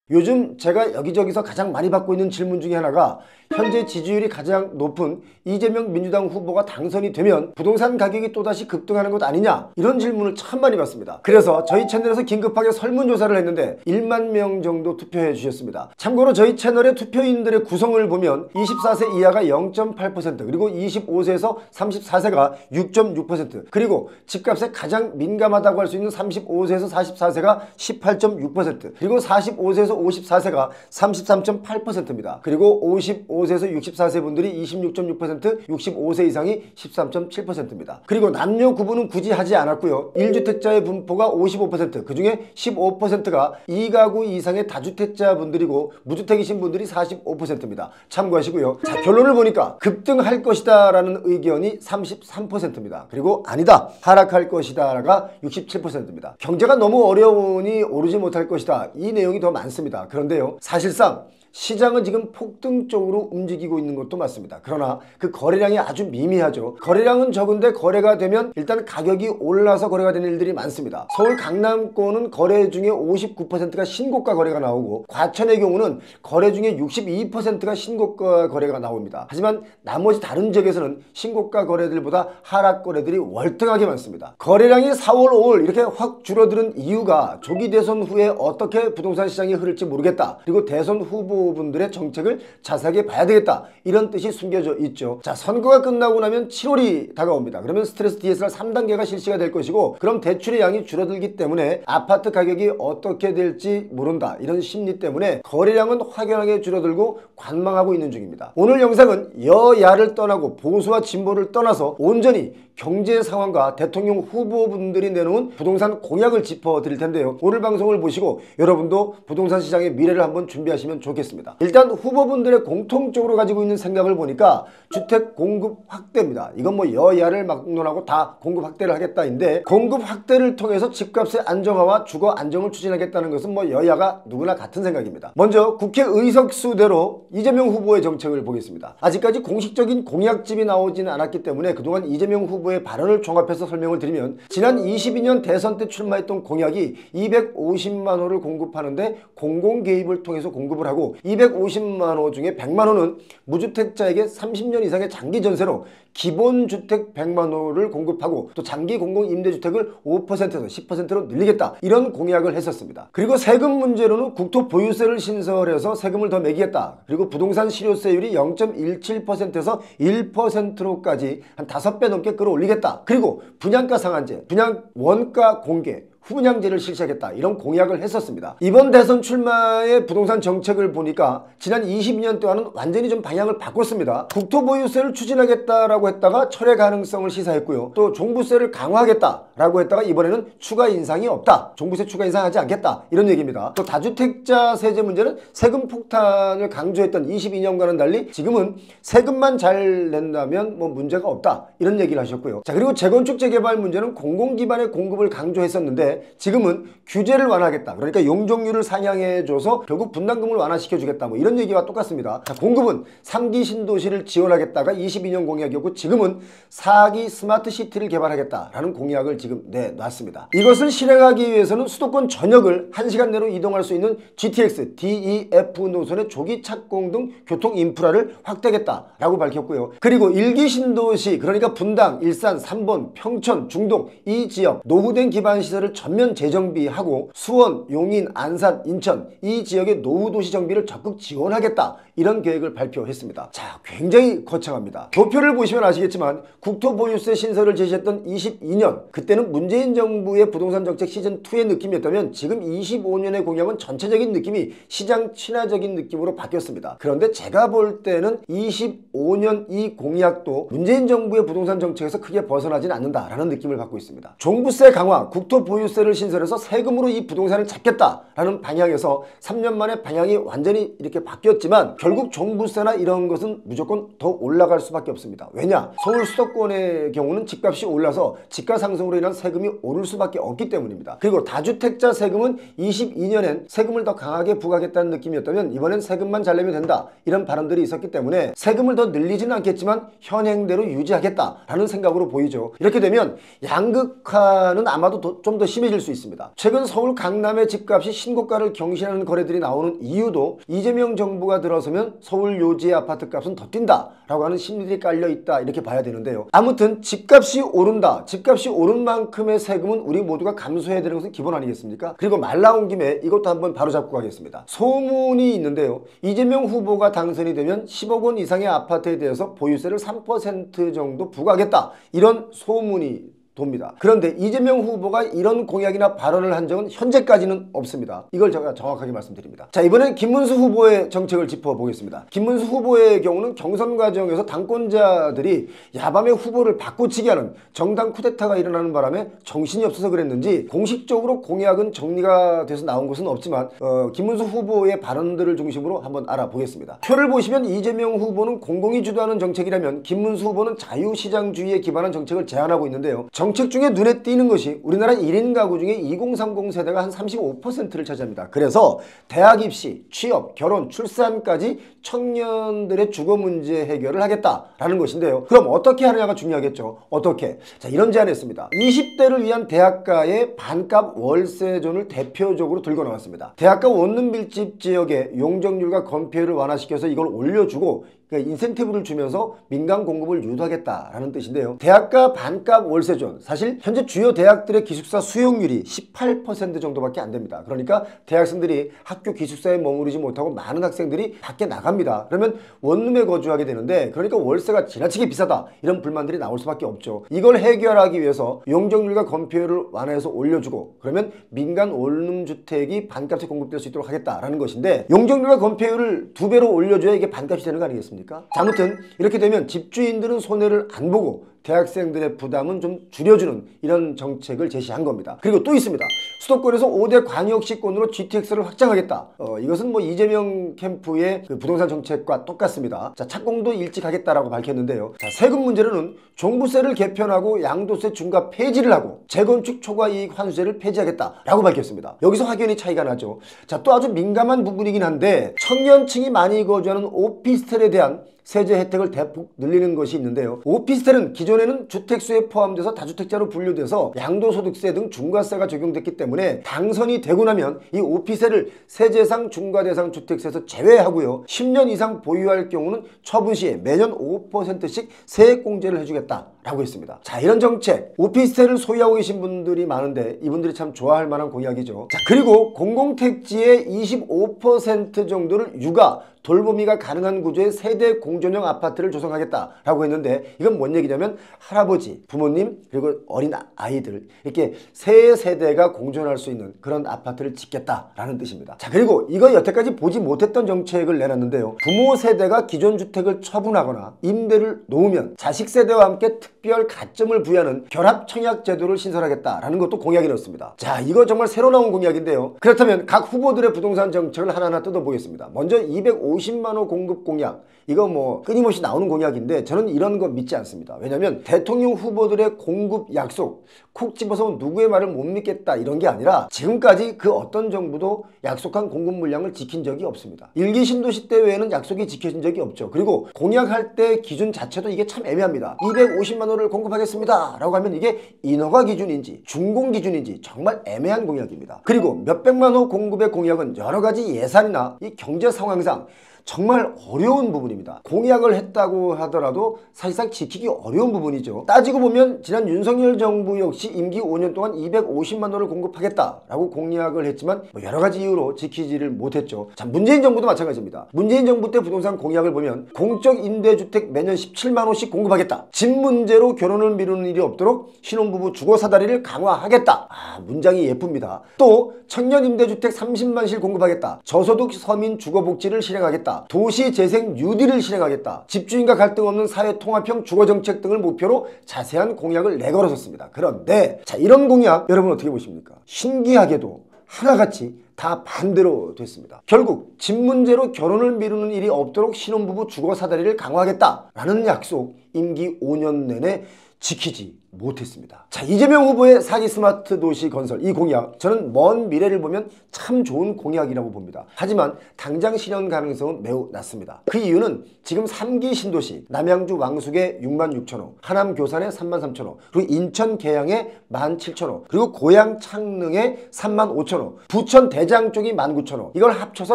요즘 제가 여기저기서 가장 많이 받고 있는 질문 중에 하나가 현재 지지율이 가장 높은 이재명 민주당 후보가 당선이 되면 부동산 가격이 또다시 급등하는 것 아니냐, 이런 질문을 참 많이 받습니다. 그래서 저희 채널에서 긴급하게 설문조사를 했는데 1만 명 정도 투표해 주셨습니다. 참고로 저희 채널의 투표인들의 구성을 보면 24세 이하가 0.8%, 그리고 25세에서 34세가 6.6%, 그리고 집값에 가장 민감하다고 할 수 있는 35세에서 44세가 18.6%, 그리고 45세에서 54세가 33.8%입니다. 그리고 55세에서 64세 분들이 26.6%, 65세 이상이 13.7%입니다. 그리고 남녀 구분은 굳이 하지 않았고요. 1주택자의 분포가 55%, 그 중에 15%가 2가구 이상의 다주택자 분들이고 무주택이신 분들이 45%입니다. 참고하시고요. 자, 결론을 보니까 급등할 것이다 라는 의견이 33%입니다. 그리고 아니다, 하락할 것이다가 67%입니다. 경제가 너무 어려우니 오르지 못할 것이다, 이 내용이 더 많습니다. 그런데요, 사실상 시장은 지금 폭등 쪽으로 움직이고 있는 것도 맞습니다. 그러나 그 거래량이 아주 미미하죠. 거래량은 적은데 거래가 되면 일단 가격이 올라서 거래가 되는 일들이 많습니다. 서울 강남권은 거래 중에 59%가 신고가 거래가 나오고, 과천의 경우는 거래 중에 62%가 신고가 거래가 나옵니다. 하지만 나머지 다른 지역에서는 신고가 거래들보다 하락 거래들이 월등하게 많습니다. 거래량이 4월, 5월 이렇게 확 줄어드는 이유가 조기 대선 후에 어떻게 부동산 시장이 흐를지 모르겠다, 그리고 대선 후보 분들의 정책을 자세하게 봐야 되겠다, 이런 뜻이 숨겨져 있죠. 자, 선거가 끝나고 나면 7월이 다가옵니다. 그러면 스트레스 DSR 3단계가 실시가 될 것이고, 그럼 대출의 양이 줄어들기 때문에 아파트 가격이 어떻게 될지 모른다, 이런 심리 때문에 거래량은 확연하게 줄어들고 관망하고 있는 중입니다. 오늘 영상은 여야를 떠나고 보수와 진보를 떠나서 온전히 경제 상황과 대통령 후보분들이 내놓은 부동산 공약을 짚어드릴 텐데요. 오늘 방송을 보시고 여러분도 부동산 시장의 미래를 한번 준비하시면 좋겠습니다. 일단 후보분들의 공통적으로 가지고 있는 생각을 보니까 주택 공급 확대입니다. 이건 뭐 여야를 막론하고 다 공급 확대를 하겠다인데, 공급 확대를 통해서 집값의 안정화와 주거 안정을 추진하겠다는 것은 뭐 여야가 누구나 같은 생각입니다. 먼저 국회 의석수대로 이재명 후보의 정책을 보겠습니다. 아직까지 공식적인 공약집이 나오지는 않았기 때문에 그동안 이재명 후보의 발언을 종합해서 설명을 드리면, 지난 22년 대선 때 출마했던 공약이 250만 호를 공급하는데 공공 개입을 통해서 공급을 하고, 250만 호 중에 100만 호는 무주택자에게 30년 이상의 장기 전세로 기본주택 100만 호를 공급하고, 또 장기 공공임대주택을 5%에서 10%로 늘리겠다, 이런 공약을 했었습니다. 그리고 세금 문제로는 국토보유세를 신설해서 세금을 더 매기겠다, 그리고 부동산 실효세율이 0.17%에서 1%로까지 한 5배 넘게 끌어올리겠다, 그리고 분양가 상한제, 분양 원가 공개, 후분양제를 실시하겠다, 이런 공약을 했었습니다. 이번 대선 출마의 부동산 정책을 보니까 지난 22년 동안은 완전히 좀 방향을 바꿨습니다. 국토보유세를 추진하겠다라고 했다가 철회 가능성을 시사했고요. 또 종부세를 강화하겠다라고 했다가 이번에는 추가 인상이 없다, 종부세 추가 인상하지 않겠다, 이런 얘기입니다. 또 다주택자 세제 문제는 세금 폭탄을 강조했던 22년과는 달리 지금은 세금만 잘 낸다면 뭐 문제가 없다, 이런 얘기를 하셨고요. 자, 그리고 재건축 재개발 문제는 공공기반의 공급을 강조했었는데 지금은 규제를 완화하겠다, 그러니까 용적률을 상향해줘서 결국 분담금을 완화시켜주겠다, 뭐 이런 얘기와 똑같습니다. 자, 공급은 3기 신도시를 지원하겠다가 22년 공약이었고, 지금은 4기 스마트시티를 개발하겠다라는 공약을 지금 내놨습니다. 이것을 실행하기 위해서는 수도권 전역을 1시간 내로 이동할 수 있는 GTX, DEF 노선의 조기 착공 등 교통 인프라를 확대하겠다라고 밝혔고요. 그리고 1기 신도시, 그러니까 분당, 일산, 삼본, 평천, 중동 이 지역 노후된 기반시설을 전면 재정비하고 수원, 용인, 안산, 인천 이 지역의 노후도시 정비를 적극 지원하겠다, 이런 계획을 발표했습니다. 자, 굉장히 거창합니다. 도표를 보시면 아시겠지만 국토보유세 신설을 제시했던 22년, 그때는 문재인 정부의 부동산 정책 시즌2의 느낌이었다면 지금 25년의 공약은 전체적인 느낌이 시장 친화적인 느낌으로 바뀌었습니다. 그런데 제가 볼 때는 25년 이 공약도 문재인 정부의 부동산 정책에서 크게 벗어나진 않는다라는 느낌을 받고 있습니다. 종부세 강화, 국토보유세 를 신설해서 세금으로 이 부동산을 잡겠다라는 방향에서 3년 만에 방향이 완전히 이렇게 바뀌었지만, 결국 종부세나 이런 것은 무조건 더 올라갈 수밖에 없습니다. 왜냐? 서울 수도권의 경우는 집값이 올라서 집가 상승으로 인한 세금이 오를 수밖에 없기 때문입니다. 그리고 다주택자 세금은 22년엔 세금을 더 강하게 부과하겠다는 느낌이었다면 이번엔 세금만 잘 내면 된다, 이런 발언들이 있었기 때문에 세금을 더 늘리지는 않겠지만 현행대로 유지하겠다라는 생각으로 보이죠. 이렇게 되면 양극화는 아마도 좀 더 심해질 심해질 수 있습니다. 최근 서울 강남의 집값이 신고가를 경신하는 거래들이 나오는 이유도 이재명 정부가 들어서면 서울 요지의 아파트값은 더 뛴다라고 하는 심리들이 깔려있다 이렇게 봐야 되는데요. 아무튼 집값이 오른다. 집값이 오른 만큼의 세금은 우리 모두가 감수해야 되는 것은 기본 아니겠습니까? 그리고 말 나온 김에 이것도 한번 바로잡고 가겠습니다. 소문이 있는데요. 이재명 후보가 당선이 되면 10억 원 이상의 아파트에 대해서 보유세를 3% 정도 부과하겠다. 이런 소문이 돕니다. 그런데 이재명 후보가 이런 공약이나 발언을 한 적은 현재까지는 없습니다. 이걸 제가 정확하게 말씀드립니다. 자, 이번엔 김문수 후보의 정책을 짚어보겠습니다. 김문수 후보의 경우는 경선 과정에서 당권자들이 야밤에 후보를 바꾸치기 하는 정당 쿠데타가 일어나는 바람에 정신이 없어서 그랬는지 공식적으로 공약은 정리가 돼서 나온 것은 없지만 김문수 후보의 발언들을 중심으로 한번 알아보겠습니다. 표를 보시면 이재명 후보는 공공이 주도하는 정책이라면 김문수 후보는 자유시장주의에 기반한 정책을 제안하고 있는데요. 정책 중에 눈에 띄는 것이 우리나라 1인 가구 중에 2030 세대가 한 35%를 차지합니다. 그래서 대학 입시, 취업, 결혼, 출산까지 청년들의 주거 문제 해결을 하겠다라는 것인데요. 그럼 어떻게 하느냐가 중요하겠죠. 어떻게? 자, 이런 제안을 했습니다. 20대를 위한 대학가의 반값 월세존을 대표적으로 들고 나왔습니다. 대학가 원룸 밀집 지역의 용적률과 건폐율을 완화시켜서 이걸 올려주고 그러니까 인센티브를 주면서 민간 공급을 유도하겠다라는 뜻인데요. 대학가 반값 월세존, 사실 현재 주요 대학들의 기숙사 수용률이 18% 정도밖에 안 됩니다. 그러니까 대학생들이 학교 기숙사에 머무르지 못하고 많은 학생들이 밖에 나갑니다. 그러면 원룸에 거주하게 되는데 그러니까 월세가 지나치게 비싸다 이런 불만들이 나올 수밖에 없죠. 이걸 해결하기 위해서 용적률과 건폐율을 완화해서 올려주고 그러면 민간 원룸 주택이 반값에 공급될 수 있도록 하겠다라는 것인데 용적률과 건폐율을 2배로 올려줘야 이게 반값이 되는 거 아니겠습니까? 자, 아무튼 이렇게 되면 집주인들은 손해를 안 보고 대학생들의 부담은 좀 줄여주는 이런 정책을 제시한 겁니다. 그리고 또 있습니다. 수도권에서 5대 광역시권으로 GTX를 확장하겠다. 이것은 뭐 이재명 캠프의 그 부동산 정책과 똑같습니다. 자, 착공도 일찍 하겠다라고 밝혔는데요. 자, 세금 문제로는 종부세를 개편하고 양도세 중과 폐지를 하고 재건축 초과이익 환수제를 폐지하겠다라고 밝혔습니다. 여기서 확연히 차이가 나죠. 자, 또 아주 민감한 부분이긴 한데 청년층이 많이 거주하는 오피스텔에 대한 세제 혜택을 대폭 늘리는 것이 있는데요. 오피스텔은 기존에는 주택수에 포함돼서 다주택자로 분류돼서 양도소득세 등 중과세가 적용됐기 때문에 당선이 되고 나면 이 오피스텔을 세제상 중과대상 주택세에서 제외하고요. 10년 이상 보유할 경우는 처분 시에 매년 5%씩 세액공제를 해주겠다라고 했습니다. 자, 이런 정책 오피스텔을 소유하고 계신 분들이 많은데 이분들이 참 좋아할 만한 공약이죠. 자, 그리고 공공택지의 25% 정도를 육아 돌보미가 가능한 구조의 세대 공존형 아파트를 조성하겠다라고 했는데 이건 뭔 얘기냐면 할아버지, 부모님 그리고 어린 아이들 이렇게 세 세대가 공존할 수 있는 그런 아파트를 짓겠다라는 뜻입니다. 자, 그리고 이거 여태까지 보지 못했던 정책을 내놨는데요. 부모 세대가 기존 주택을 처분하거나 임대를 놓으면 자식 세대와 함께 특별 가점을 부여하는 결합 청약 제도를 신설하겠다라는 것도 공약이 넣었습니다. 자, 이거 정말 새로 나온 공약인데요. 그렇다면 각 후보들의 부동산 정책을 하나하나 뜯어보겠습니다. 먼저 250만 호 공급 공약, 이거 뭐 끊임없이 나오는 공약인데 저는 이런 거 믿지 않습니다. 왜냐하면 대통령 후보들의 공급 약속 콕 집어서 누구의 말을 못 믿겠다 이런 게 아니라 지금까지 그 어떤 정부도 약속한 공급 물량을 지킨 적이 없습니다. 1기 신도시 때 외에는 약속이 지켜진 적이 없죠. 그리고 공약할 때 기준 자체도 이게 참 애매합니다. 250만 호를 공급하겠습니다 라고 하면 이게 인허가 기준인지 준공 기준인지 정말 애매한 공약입니다. 그리고 몇백만 호 공급의 공약은 여러 가지 예산이나 이 경제 상황상 정말 어려운 부분입니다. 공약을 했다고 하더라도 사실상 지키기 어려운 부분이죠. 따지고 보면 지난 윤석열 정부 역시 임기 5년 동안 250만 호를 공급하겠다라고 공약을 했지만 여러 가지 이유로 지키지를 못했죠. 자, 문재인 정부도 마찬가지입니다. 문재인 정부 때 부동산 공약을 보면 공적 임대주택 매년 17만 호씩 공급하겠다. 집 문제로 결혼을 미루는 일이 없도록 신혼부부 주거사다리를 강화하겠다. 문장이 예쁩니다. 또 청년 임대주택 30만실 공급하겠다. 저소득 서민 주거복지를 실행하겠다. 도시재생 뉴딜을 실행하겠다. 집주인과 갈등 없는 사회통합형 주거정책 등을 목표로 자세한 공약을 내걸었습니다. 그런데 자, 이런 공약 여러분 어떻게 보십니까? 신기하게도 하나같이 다 반대로 됐습니다. 결국 집 문제로 결혼을 미루는 일이 없도록 신혼부부 주거사다리를 강화하겠다라는 약속 임기 5년 내내 지키지 못했습니다. 자, 이재명 후보의 4기 스마트 도시 건설 이 공약, 저는 먼 미래를 보면 참 좋은 공약이라고 봅니다. 하지만 당장 실현 가능성은 매우 낮습니다. 그 이유는 지금 3기 신도시 남양주 왕숙에 66,000호, 하남 교산에 33,000호, 그리고 인천 계양에 17,000호, 그리고 고양 창릉에 35,000호, 부천 대장 쪽이 19,000호, 이걸 합쳐서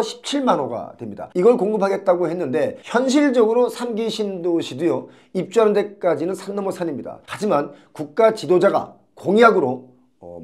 17만호가 됩니다. 이걸 공급하겠다고 했는데 현실적으로 3기 신도시도요, 입주하는 데까지는 산 넘어 산입니다. 하지만 국가 지도자가 공약으로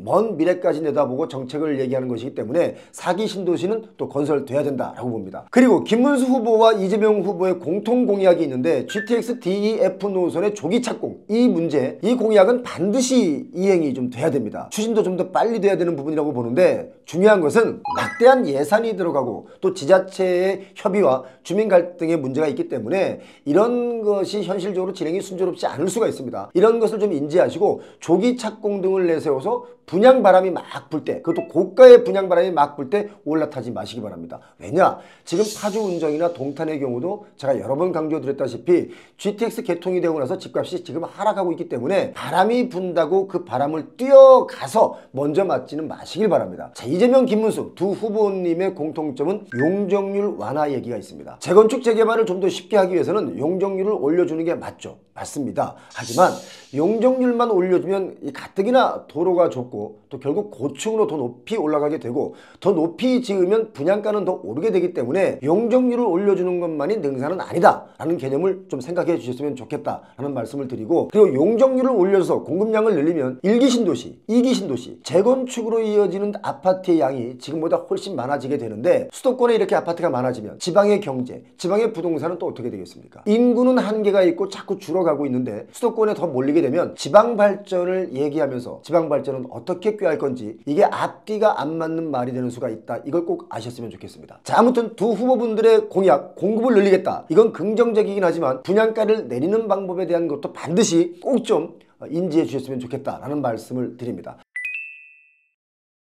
먼 미래까지 내다보고 정책을 얘기하는 것이기 때문에 4기 신도시는 또 건설돼야 된다라고 봅니다. 그리고 김문수 후보와 이재명 후보의 공통 공약이 있는데 GTX DEF 노선의 조기 착공, 이 문제, 이 공약은 반드시 이행이 좀 돼야 됩니다. 추진도 좀 더 빨리 돼야 되는 부분이라고 보는데, 중요한 것은 막대한 예산이 들어가고 또 지자체의 협의와 주민 갈등의 문제가 있기 때문에 이런 것이 현실적으로 진행이 순조롭지 않을 수가 있습니다. 이런 것을 좀 인지하시고 조기 착공 등을 내세워서 분양 바람이 막 불 때, 그것도 고가의 분양 바람이 막 불 때 올라타지 마시기 바랍니다. 왜냐? 지금 파주 운정이나 동탄의 경우도 제가 여러 번 강조드렸다시피 GTX 개통이 되고 나서 집값이 지금 하락하고 있기 때문에 바람이 분다고 그 바람을 뛰어가서 먼저 맞지는 마시길 바랍니다. 자, 이재명, 김문수 두 후보님의 공통점은 용적률 완화 얘기가 있습니다. 재건축 재개발을 좀 더 쉽게 하기 위해서는 용적률을 올려주는 게 맞죠. 맞습니다. 하지만 용적률만 올려주면 이 가뜩이나 도로가 좁고 또 결국 고층으로 더 높이 올라가게 되고, 더 높이 지으면 분양가는 더 오르게 되기 때문에 용적률을 올려주는 것만이 능사는 아니다 라는 개념을 좀 생각해 주셨으면 좋겠다 라는 말씀을 드리고, 그리고 용적률을 올려서 공급량을 늘리면 1기 신도시, 2기 신도시, 재건축으로 이어지는 아파트의 양이 지금보다 훨씬 많아지게 되는데, 수도권에 이렇게 아파트가 많아지면 지방의 경제, 지방의 부동산은 또 어떻게 되겠습니까? 인구는 한계가 있고 자꾸 줄어가고 있는데 수도권에 더 몰리게 되면 지방 발전을 얘기하면서 지방 발전은 어떻게 꾀할 건지, 이게 앞뒤가 안 맞는 말이 되는 수가 있다. 이걸 꼭 아셨으면 좋겠습니다. 자, 아무튼 두 후보분들의 공약, 공급을 늘리겠다, 이건 긍정적이긴 하지만 분양가를 내리는 방법에 대한 것도 반드시 꼭 좀 인지해 주셨으면 좋겠다라는 말씀을 드립니다.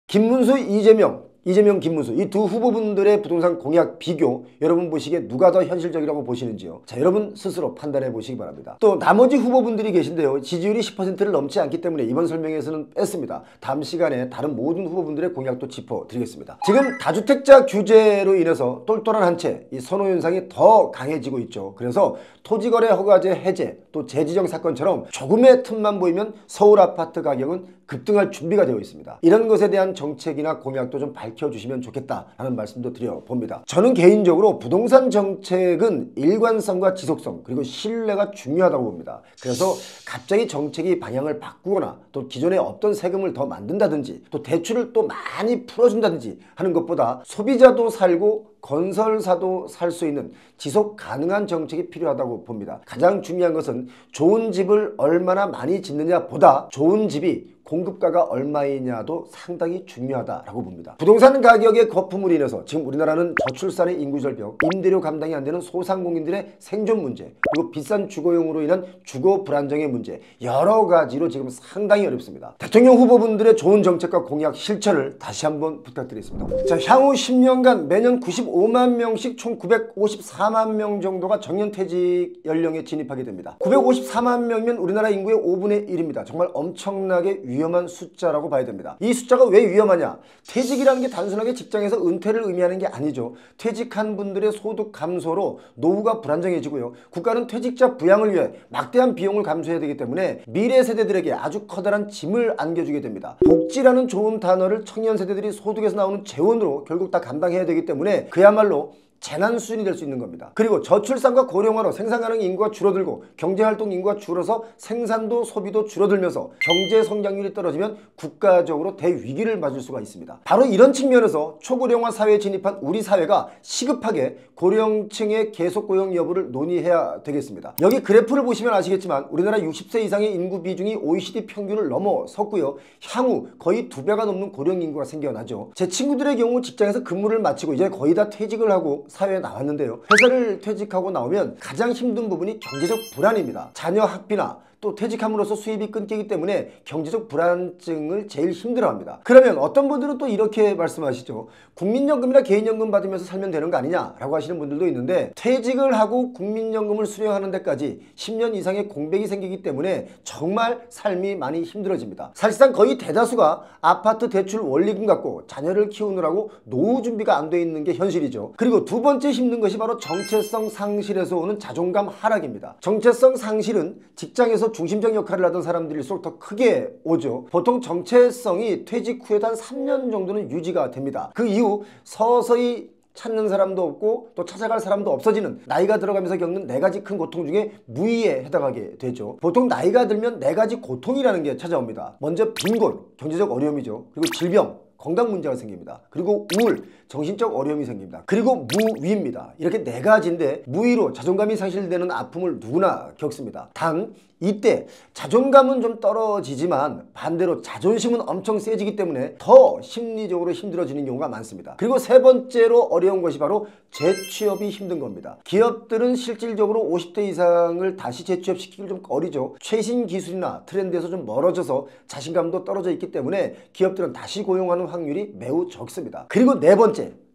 김문수, 이재명, 김문수 이 두 후보분들의 부동산 공약 비교, 여러분 보시기에 누가 더 현실적이라고 보시는지요? 자, 여러분 스스로 판단해 보시기 바랍니다. 또 나머지 후보분들이 계신데요, 지지율이 10%를 넘지 않기 때문에 이번 설명에서는 뺐습니다. 다음 시간에 다른 모든 후보분들의 공약도 짚어드리겠습니다. 지금 다주택자 규제로 인해서 똘똘한 한 채 이 선호 현상이 더 강해지고 있죠. 그래서 토지거래 허가제 해제, 또 재지정 사건처럼 조금의 틈만 보이면 서울 아파트 가격은 급등할 준비가 되어 있습니다. 이런 것에 대한 정책이나 공약도 좀 밝혀주시면 좋겠다라는 말씀도 드려봅니다. 저는 개인적으로 부동산 정책은 일관성과 지속성, 그리고 신뢰가 중요하다고 봅니다. 그래서 갑자기 정책이 방향을 바꾸거나 또 기존에 없던 세금을 더 만든다든지 또 대출을 또 많이 풀어준다든지 하는 것보다 소비자도 살고 건설사도 살 수 있는 지속 가능한 정책이 필요하다고 봅니다. 가장 중요한 것은 좋은 집을 얼마나 많이 짓느냐 보다 좋은 집이 공급가가 얼마이냐도 상당히 중요하다라고 봅니다. 부동산 가격의 거품으로 인해서 지금 우리나라는 저출산의 인구 절벽, 임대료 감당이 안 되는 소상공인들의 생존 문제, 그리고 비싼 주거용으로 인한 주거 불안정의 문제, 여러 가지로 지금 상당히 어렵습니다. 대통령 후보분들의 좋은 정책과 공약 실천을 다시 한번 부탁드리겠습니다. 자, 향후 10년간 매년 95만 명씩 총 954만 명 정도가 정년퇴직 연령에 진입하게 됩니다. 954만 명이면 우리나라 인구의 5분의 1입니다. 정말 엄청나게 위험한 숫자라고 봐야 됩니다. 이 숫자가 왜 위험하냐? 퇴직이라는 게 단순하게 직장에서 은퇴를 의미하는 게 아니죠. 퇴직한 분들의 소득 감소로 노후가 불안정해지고요. 국가는 퇴직자 부양을 위해 막대한 비용을 감수해야 되기 때문에 미래 세대들에게 아주 커다란 짐을 안겨주게 됩니다. 복지라는 좋은 단어를 청년 세대들이 소득에서 나오는 재원으로 결국 다 감당해야 되기 때문에 그야말로 재난 수준이 될 수 있는 겁니다. 그리고 저출산과 고령화로 생산 가능 인구가 줄어들고 경제활동 인구가 줄어서 생산도 소비도 줄어들면서 경제 성장률이 떨어지면 국가적으로 대위기를 맞을 수가 있습니다. 바로 이런 측면에서 초고령화 사회에 진입한 우리 사회가 시급하게 고령층의 계속 고용 여부를 논의해야 되겠습니다. 여기 그래프를 보시면 아시겠지만 우리나라 60세 이상의 인구 비중이 OECD 평균을 넘어섰고요. 향후 거의 2배가 넘는 고령 인구가 생겨나죠. 제 친구들의 경우 직장에서 근무를 마치고 이제 거의 다 퇴직을 하고 사회에 나왔는데요. 회사를 퇴직하고 나오면 가장 힘든 부분이 경제적 불안입니다. 자녀 학비나 또 퇴직함으로써 수입이 끊기기 때문에 경제적 불안증을 제일 힘들어합니다. 그러면 어떤 분들은 또 이렇게 말씀하시죠. 국민연금이나 개인연금 받으면서 살면 되는 거 아니냐 라고 하시는 분들도 있는데, 퇴직을 하고 국민연금을 수령하는 데까지 10년 이상의 공백이 생기기 때문에 정말 삶이 많이 힘들어집니다. 사실상 거의 대다수가 아파트 대출 원리금 갖고 자녀를 키우느라고 노후 준비가 안 돼 있는 게 현실이죠. 그리고 두 번째 힘든 것이 바로 정체성 상실에서 오는 자존감 하락입니다. 정체성 상실은 직장에서 중심적 역할을 하던 사람들일수록 더 크게 오죠. 보통 정체성이 퇴직 후에도 한 3년 정도는 유지가 됩니다. 그 이후 서서히 찾는 사람도 없고 또 찾아갈 사람도 없어지는, 나이가 들어가면서 겪는 4가지 큰 고통 중에 무의에 해당하게 되죠. 보통 나이가 들면 4가지 고통이라는 게 찾아옵니다. 먼저 빈곤, 경제적 어려움이죠. 그리고 질병, 건강 문제가 생깁니다. 그리고 우울, 정신적 어려움이 생깁니다. 그리고 무위입니다. 이렇게 4가지인데 무위로 자존감이 상실되는 아픔을 누구나 겪습니다. 단 이때 자존감은 좀 떨어지지만 반대로 자존심은 엄청 세지기 때문에 더 심리적으로 힘들어지는 경우가 많습니다. 그리고 세 번째로 어려운 것이 바로 재취업이 힘든 겁니다. 기업들은 실질적으로 50대 이상을 다시 재취업시키기를 좀 꺼리죠. 최신 기술이나 트렌드에서 좀 멀어져서 자신감도 떨어져 있기 때문에 기업들은 다시 고용하는 확률이 매우 적습니다. 그리고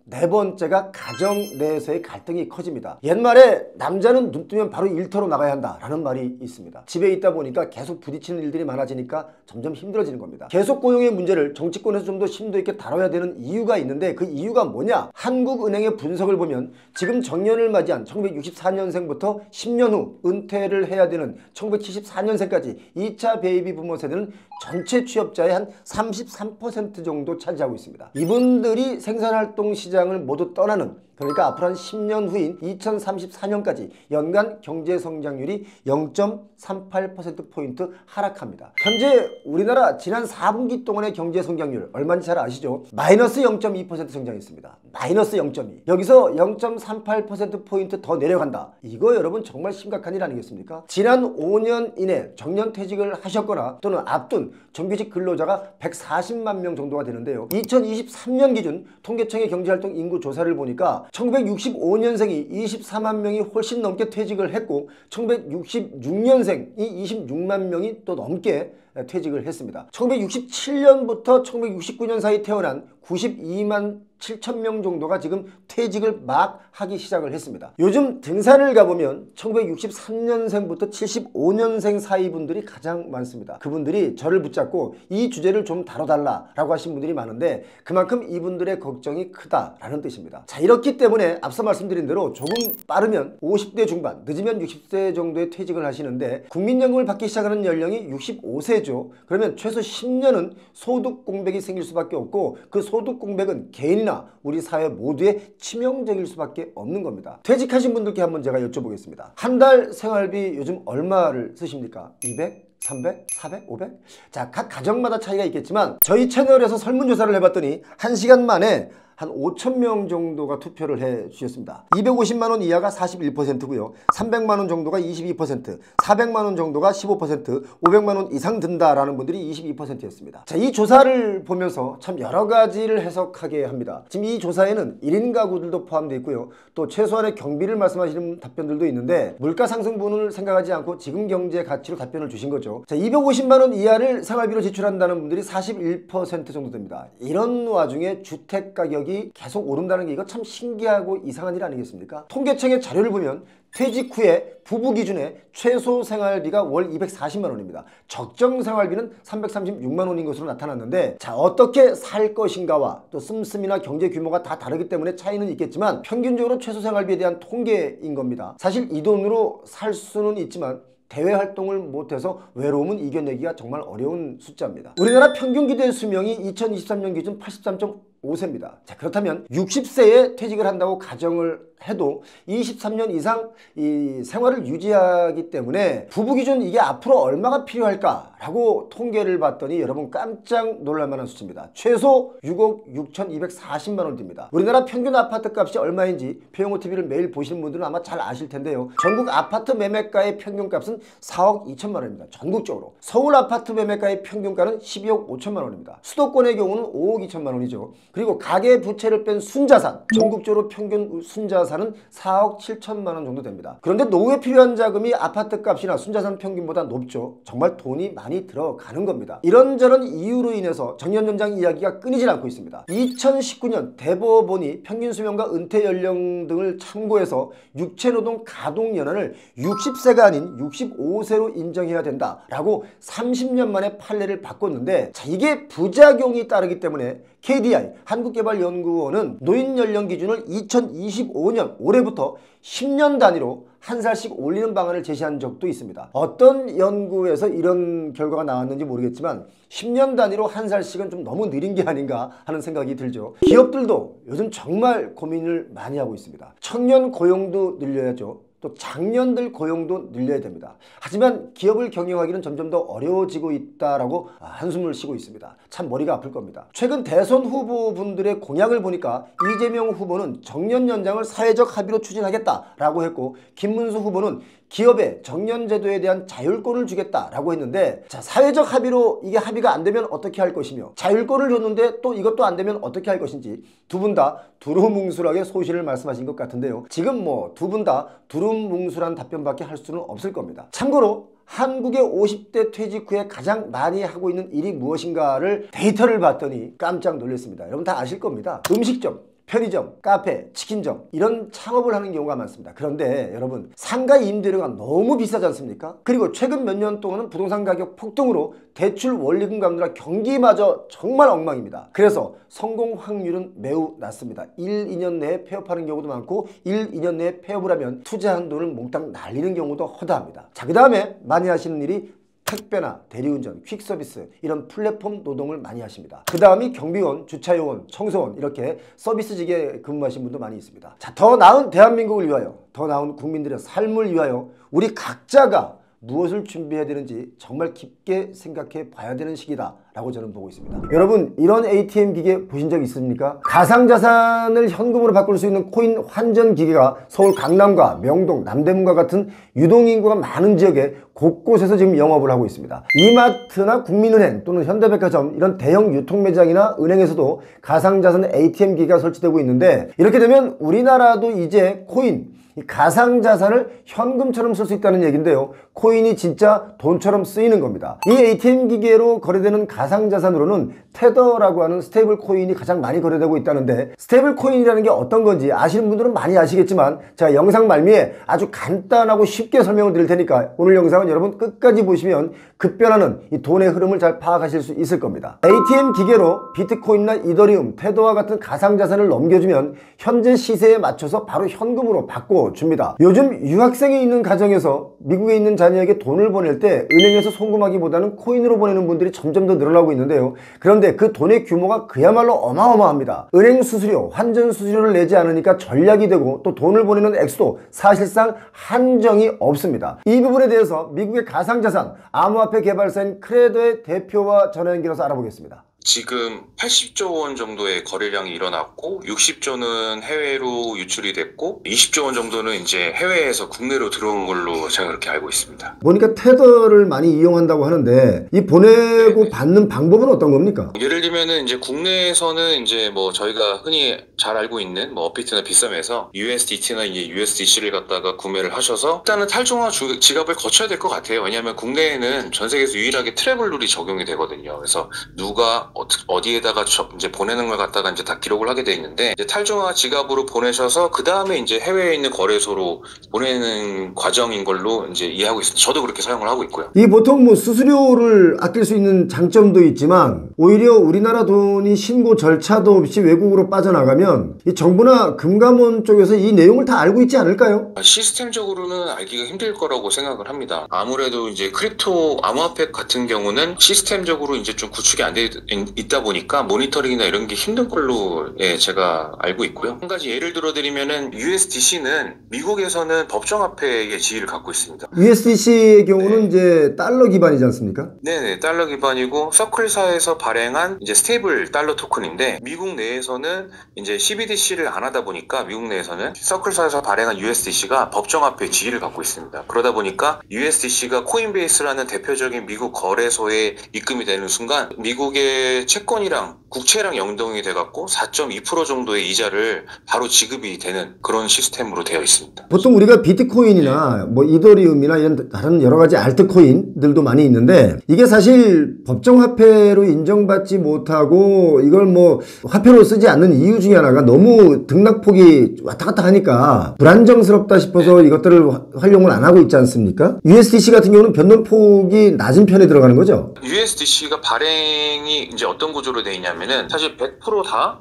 네 번째가 가정 내에서의 갈등이 커집니다. 옛말에 남자는 눈 뜨면 바로 일터로 나가야 한다라는 말이 있습니다. 집에 있다 보니까 계속 부딪히는 일들이 많아지니까 점점 힘들어지는 겁니다. 계속 고용의 문제를 정치권에서 좀 더 심도 있게 다뤄야 되는 이유가 있는데, 그 이유가 뭐냐? 한국은행의 분석을 보면 지금 정년을 맞이한 1964년생부터 10년 후 은퇴를 해야 되는 1974년생까지 2차 베이비 부모 세대는 전체 취업자의 한 33% 정도 차지하고 있습니다. 이분들이 생산활동 시장을 모두 떠나는, 그러니까 앞으로 한 10년 후인 2034년까지 연간 경제 성장률이 0.38%포인트 하락합니다. 현재 우리나라 지난 4분기 동안의 경제 성장률 얼마인지 잘 아시죠? 마이너스 0.2% 성장했습니다. 마이너스 0.2. 여기서 0.38%포인트 더 내려간다. 이거 여러분 정말 심각한 일 아니겠습니까? 지난 5년 이내 정년퇴직을 하셨거나 또는 앞둔 정규직 근로자가 140만 명 정도가 되는데요. 2023년 기준 통계청의 경제활동 인구 조사를 보니까 1965년생이 24만 명이 훨씬 넘게 퇴직을 했고 1966년생이 26만 명이 또 넘게 퇴직을 했습니다. 1967년부터 1969년 사이 태어난 92만 7천 명 정도가 지금 퇴직을 막 하기 시작을 했습니다. 요즘 등산을 가보면 1963년생부터 75년생 사이 분들이 가장 많습니다. 그분들이 저를 붙잡고 이 주제를 좀 다뤄달라라고 하신 분들이 많은데, 그만큼 이분들의 걱정이 크다라는 뜻입니다. 자, 이렇기 때문에 앞서 말씀드린 대로 조금 빠르면 50대 중반, 늦으면 60대 정도에 퇴직을 하시는데, 국민연금을 받기 시작하는 연령이 65세죠. 그러면 최소 10년은 소득 공백이 생길 수밖에 없고, 그 소득 공백은 개인이나 우리 사회 모두에 치명적일 수밖에 없는 겁니다. 퇴직하신 분들께 한번 제가 여쭤보겠습니다. 한 달 생활비 요즘 얼마를 쓰십니까? 200? 300? 400? 500? 자, 각 가정마다 차이가 있겠지만 저희 채널에서 설문조사를 해봤더니 1시간 만에 한 5천 명 정도가 투표를 해 주셨습니다. 250만원 이하가 41%고요. 300만원 정도가 22%, 400만원 정도가 15%, 500만원 이상 든다라는 분들이 22%였습니다. 자, 이 조사를 보면서 참 여러 가지를 해석하게 합니다. 지금 이 조사에는 1인 가구들도 포함되어 있고요. 또 최소한의 경비를 말씀하시는 답변들도 있는데, 물가 상승분을 생각하지 않고 지금 경제 가치로 답변을 주신 거죠. 자, 250만원 이하를 생활비로 지출한다는 분들이 41% 정도 됩니다. 이런 와중에 주택 가격이 계속 오른다는 게 이거 참 신기하고 이상한 일 아니겠습니까? 통계청의 자료를 보면 퇴직 후에 부부 기준의 최소 생활비가 월 240만 원입니다. 적정 생활비는 336만 원인 것으로 나타났는데, 자, 어떻게 살 것인가와 또 씀씀이나 경제 규모가 다 다르기 때문에 차이는 있겠지만 평균적으로 최소 생활비에 대한 통계인 겁니다. 사실 이 돈으로 살 수는 있지만 대외 활동을 못해서 외로움은 이겨내기가 정말 어려운 숫자입니다. 우리나라 평균 기대 수명이 2023년 기준 83.5세입니다. 자, 그렇다면 60세에 퇴직을 한다고 가정을 해도 23년 이상 이 생활을 유지하기 때문에 부부 기준 이게 앞으로 얼마가 필요할까라고 통계를 봤더니 여러분 깜짝 놀랄 만한 수치입니다. 최소 6억 6,240만 원 됩니다. 우리나라 평균 아파트 값이 얼마인지 표영호 TV를 매일 보시는 분들은 아마 잘 아실 텐데요. 전국 아파트 매매가의 평균값은 4억 2천만 원입니다. 전국적으로. 서울 아파트 매매가의 평균가는 12억 5천만 원입니다. 수도권의 경우는 5억 2천만 원이죠. 그리고 가계 부채를 뺀 순자산, 전국적으로 평균 순자산은 4억 7천만 원 정도 됩니다. 그런데 노후에 필요한 자금이 아파트 값이나 순자산 평균보다 높죠. 정말 돈이 많이 들어가는 겁니다. 이런저런 이유로 인해서 정년연장 이야기가 끊이질 않고 있습니다. 2019년 대법원이 평균 수명과 은퇴 연령 등을 참고해서 육체노동 가동연한을 60세가 아닌 65세로 인정해야 된다라고 30년 만에 판례를 바꿨는데, 자, 이게 부작용이 따르기 때문에 KDI 한국개발연구원은 노인 연령 기준을 2025년 올해부터 10년 단위로 한 살씩 올리는 방안을 제시한 적도 있습니다. 어떤 연구에서 이런 결과가 나왔는지 모르겠지만 10년 단위로 한 살씩은 좀 너무 느린 게 아닌가 하는 생각이 들죠. 기업들도 요즘 정말 고민을 많이 하고 있습니다. 청년 고용도 늘려야죠. 또 장년들 고용도 늘려야 됩니다. 하지만 기업을 경영하기는 점점 더 어려워지고 있다라고 한숨을 쉬고 있습니다. 참 머리가 아플 겁니다. 최근 대선 후보분들의 공약을 보니까 이재명 후보는 정년 연장을 사회적 합의로 추진하겠다라고 했고, 김문수 후보는 기업에 정년제도에 대한 자율권을 주겠다라고 했는데, 자, 사회적 합의로 이게 합의가 안 되면 어떻게 할 것이며, 자율권을 줬는데 또 이것도 안 되면 어떻게 할 것인지 두 분 다 두루뭉술하게 소신을 말씀하신 것 같은데요. 지금 뭐 두 분 다 두루뭉술한 답변밖에 할 수는 없을 겁니다. 참고로 한국의 50대 퇴직 후에 가장 많이 하고 있는 일이 무엇인가를 데이터를 봤더니 깜짝 놀랐습니다. 여러분 다 아실 겁니다. 음식점, 편의점, 카페, 치킨점, 이런 창업을 하는 경우가 많습니다. 그런데 여러분, 상가 임대료가 너무 비싸지 않습니까? 그리고 최근 몇 년 동안은 부동산 가격 폭등으로 대출 원리금 갚느라 경기마저 정말 엉망입니다. 그래서 성공 확률은 매우 낮습니다. 1, 2년 내에 폐업하는 경우도 많고, 1, 2년 내에 폐업을 하면 투자한 돈을 몽땅 날리는 경우도 허다합니다. 자, 그 다음에 많이 하시는 일이 택배나 대리운전, 퀵서비스, 이런 플랫폼 노동을 많이 하십니다. 그 다음이 경비원, 주차요원, 청소원, 이렇게 서비스직에 근무하신 분도 많이 있습니다. 자, 더 나은 대한민국을 위하여, 더 나은 국민들의 삶을 위하여 우리 각자가 무엇을 준비해야 되는지 정말 깊게 생각해 봐야 되는 시기다 라고 저는 보고 있습니다. 여러분, 이런 ATM 기계 보신 적 있습니까? 가상자산을 현금으로 바꿀 수 있는 코인 환전 기계가 서울 강남과 명동, 남대문과 같은 유동인구가 많은 지역에 곳곳에서 지금 영업을 하고 있습니다. 이마트나 국민은행 또는 현대백화점, 이런 대형 유통매장이나 은행에서도 가상자산 ATM 기계가 설치되고 있는데, 이렇게 되면 우리나라도 이제 코인, 이 가상자산을 현금처럼 쓸 수 있다는 얘기인데요. 코인이 진짜 돈처럼 쓰이는 겁니다. 이 ATM 기계로 거래되는 가상자산으로는 테더라고 하는 스테이블 코인이 가장 많이 거래되고 있다는데, 스테이블 코인이라는 게 어떤 건지 아시는 분들은 많이 아시겠지만, 제가 영상 말미에 아주 간단하고 쉽게 설명을 드릴 테니까 오늘 영상은 여러분 끝까지 보시면 급변하는 이 돈의 흐름을 잘 파악하실 수 있을 겁니다. ATM 기계로 비트코인이나 이더리움, 테더와 같은 가상자산을 넘겨주면 현재 시세에 맞춰서 바로 현금으로 바꿔줍니다. 요즘 유학생이 있는 가정에서 미국에 있는 자녀에게 돈을 보낼 때 은행에서 송금하기보다는 코인으로 보내는 분들이 점점 더 늘어나고 있는데요. 그런데 그 돈의 규모가 그야말로 어마어마합니다. 은행 수수료, 환전 수수료를 내지 않으니까 전략이 되고, 또 돈을 보내는 액수도 사실상 한정이 없습니다. 이 부분에 대해서 미국의 가상자산 암호화폐 개발사인 크레도의 대표와 전화 연결해서 알아보겠습니다. 지금 80조 원 정도의 거래량이 일어났고, 60조는 해외로 유출이 됐고, 20조 원 정도는 이제 해외에서 국내로 들어온 걸로 제가 그렇게 알고 있습니다. 보니까 테더를 많이 이용한다고 하는데, 이 보내고 받는 방법은 어떤 겁니까? 예를 들면은 이제 국내에서는 이제 뭐 저희가 흔히 잘 알고 있는 뭐 업비트나 비썸에서 USDT나 이제 USDC를 갖다가 구매를 하셔서 일단은 탈중앙 지갑을 거쳐야 될 것 같아요. 왜냐하면 국내에는 전 세계에서 유일하게 트래블 룰이 적용이 되거든요. 그래서 누가 어디에다가 이제 보내는 걸 갖다가 이제 다 기록을 하게 돼 있는데, 이제 탈중앙 지갑으로 보내셔서 그 다음에 이제 해외에 있는 거래소로 보내는 과정인 걸로 이제 이해하고 있습니다. 저도 그렇게 사용을 하고 있고요. 이 보통 뭐 수수료를 아낄 수 있는 장점도 있지만, 오히려 우리나라 돈이 신고 절차도 없이 외국으로 빠져나가면 이 정부나 금감원 쪽에서 이 내용을 다 알고 있지 않을까요? 시스템적으로는 알기가 힘들 거라고 생각을 합니다. 아무래도 이제 크립토 암호화폐 같은 경우는 시스템적으로 이제 좀 구축이 안 돼 있다 보니까 모니터링이나 이런 게 힘든 걸로 제가 알고 있고요. 한 가지 예를 들어드리면은 USDC는 미국에서는 법정화폐의 지위를 갖고 있습니다. USDC의 경우는 이제 달러 기반이지 않습니까? 네네, 달러 기반이고 서클사에서 발행한 이제 스테이블 달러 토큰인데, 미국 내에서는 이제 CBDC를 안 하다 보니까 미국 내에서는 서클사에서 발행한 USDC가 법정화폐의 지위를 갖고 있습니다. 그러다 보니까 USDC가 코인베이스라는 대표적인 미국 거래소에 입금이 되는 순간 미국의 이제 채권이랑 국채랑 연동이 돼갖고 4.2% 정도의 이자를 바로 지급이 되는 그런 시스템으로 되어 있습니다. 보통 우리가 비트코인이나 뭐 이더리움이나 이런 다른 여러 가지 알트코인들도 많이 있는데 이게 사실 법정화폐로 인정받지 못하고 이걸 뭐 화폐로 쓰지 않는 이유 중에 하나가 너무 등락폭이 왔다 갔다 하니까 불안정스럽다 싶어서 이것들을 활용을 안 하고 있지 않습니까? USDC 같은 경우는 변동폭이 낮은 편에 들어가는 거죠? USDC가 발행이 이제 어떤 구조로 되어 있냐면은 사실 100%다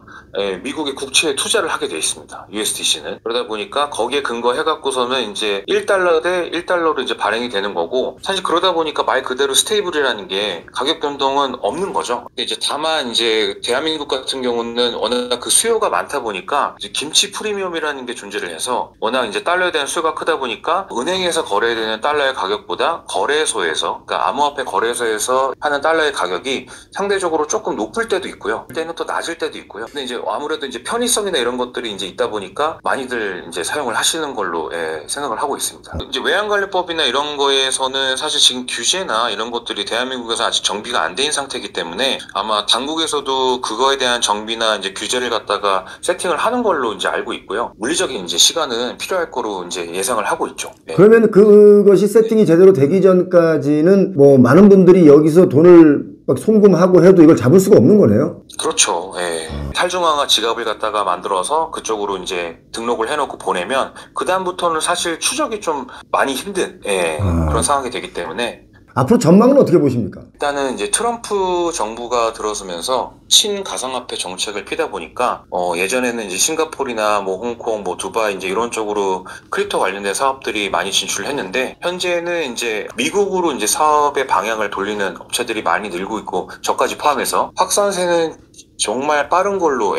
미국의 국채에 투자를 하게 되어 있습니다. USDC는. 그러다 보니까 거기에 근거해갖고서는 이제 1달러 대 1달러로 이제 발행이 되는 거고, 사실 그러다 보니까 말 그대로 스테이블이라는 게 가격 변동은 없는 거죠. 이제 다만 이제 대한민국 같은 경우는 워낙 그 수요가 많다 보니까 이제 김치 프리미엄이라는 게 존재를 해서 워낙 이제 달러에 대한 수요가 크다 보니까 은행에서 거래되는 달러의 가격보다 거래소에서, 그러니까 암호화폐 거래소에서 하는 달러의 가격이 상대적으로 조금 높을 때도 있고요. 때는 또 낮을 때도 있고요. 근데 이제 아무래도 이제 편의성이나 이런 것들이 이제 있다 보니까 많이들 이제 사용을 하시는 걸로 생각을 하고 있습니다. 이제 외환관리법이나 이런 거에서는 사실 지금 규제나 이런 것들이 대한민국에서 아직 정비가 안 된 상태이기 때문에 아마 당국에서도 그거에 대한 정비나 이제 규제를 갖다가 세팅을 하는 걸로 이제 알고 있고요. 물리적인 이제 시간은 필요할 거로 이제 예상을 하고 있죠. 네. 그러면 그것이 세팅이 제대로 되기 전까지는 뭐 많은 분들이 여기서 돈을 막 송금하고 해도 이걸 잡을 수가 없는 거네요. 그렇죠. 예. 탈중앙화 지갑을 갖다가 만들어서 그쪽으로 이제 등록을 해놓고 보내면 그 다음부터는 사실 추적이 좀 많이 힘든 그런 상황이 되기 때문에 앞으로 전망은 어떻게 보십니까? 일단은 이제 트럼프 정부가 들어서면서 친가상화폐 정책을 피다 보니까 예전에는 이제 싱가포르나 뭐 홍콩, 뭐 두바이 이제 이런 쪽으로 크립토 관련된 사업들이 많이 진출했는데 현재는 이제 미국으로 이제 사업의 방향을 돌리는 업체들이 많이 늘고 있고 저까지 포함해서 확산세는 정말 빠른 걸로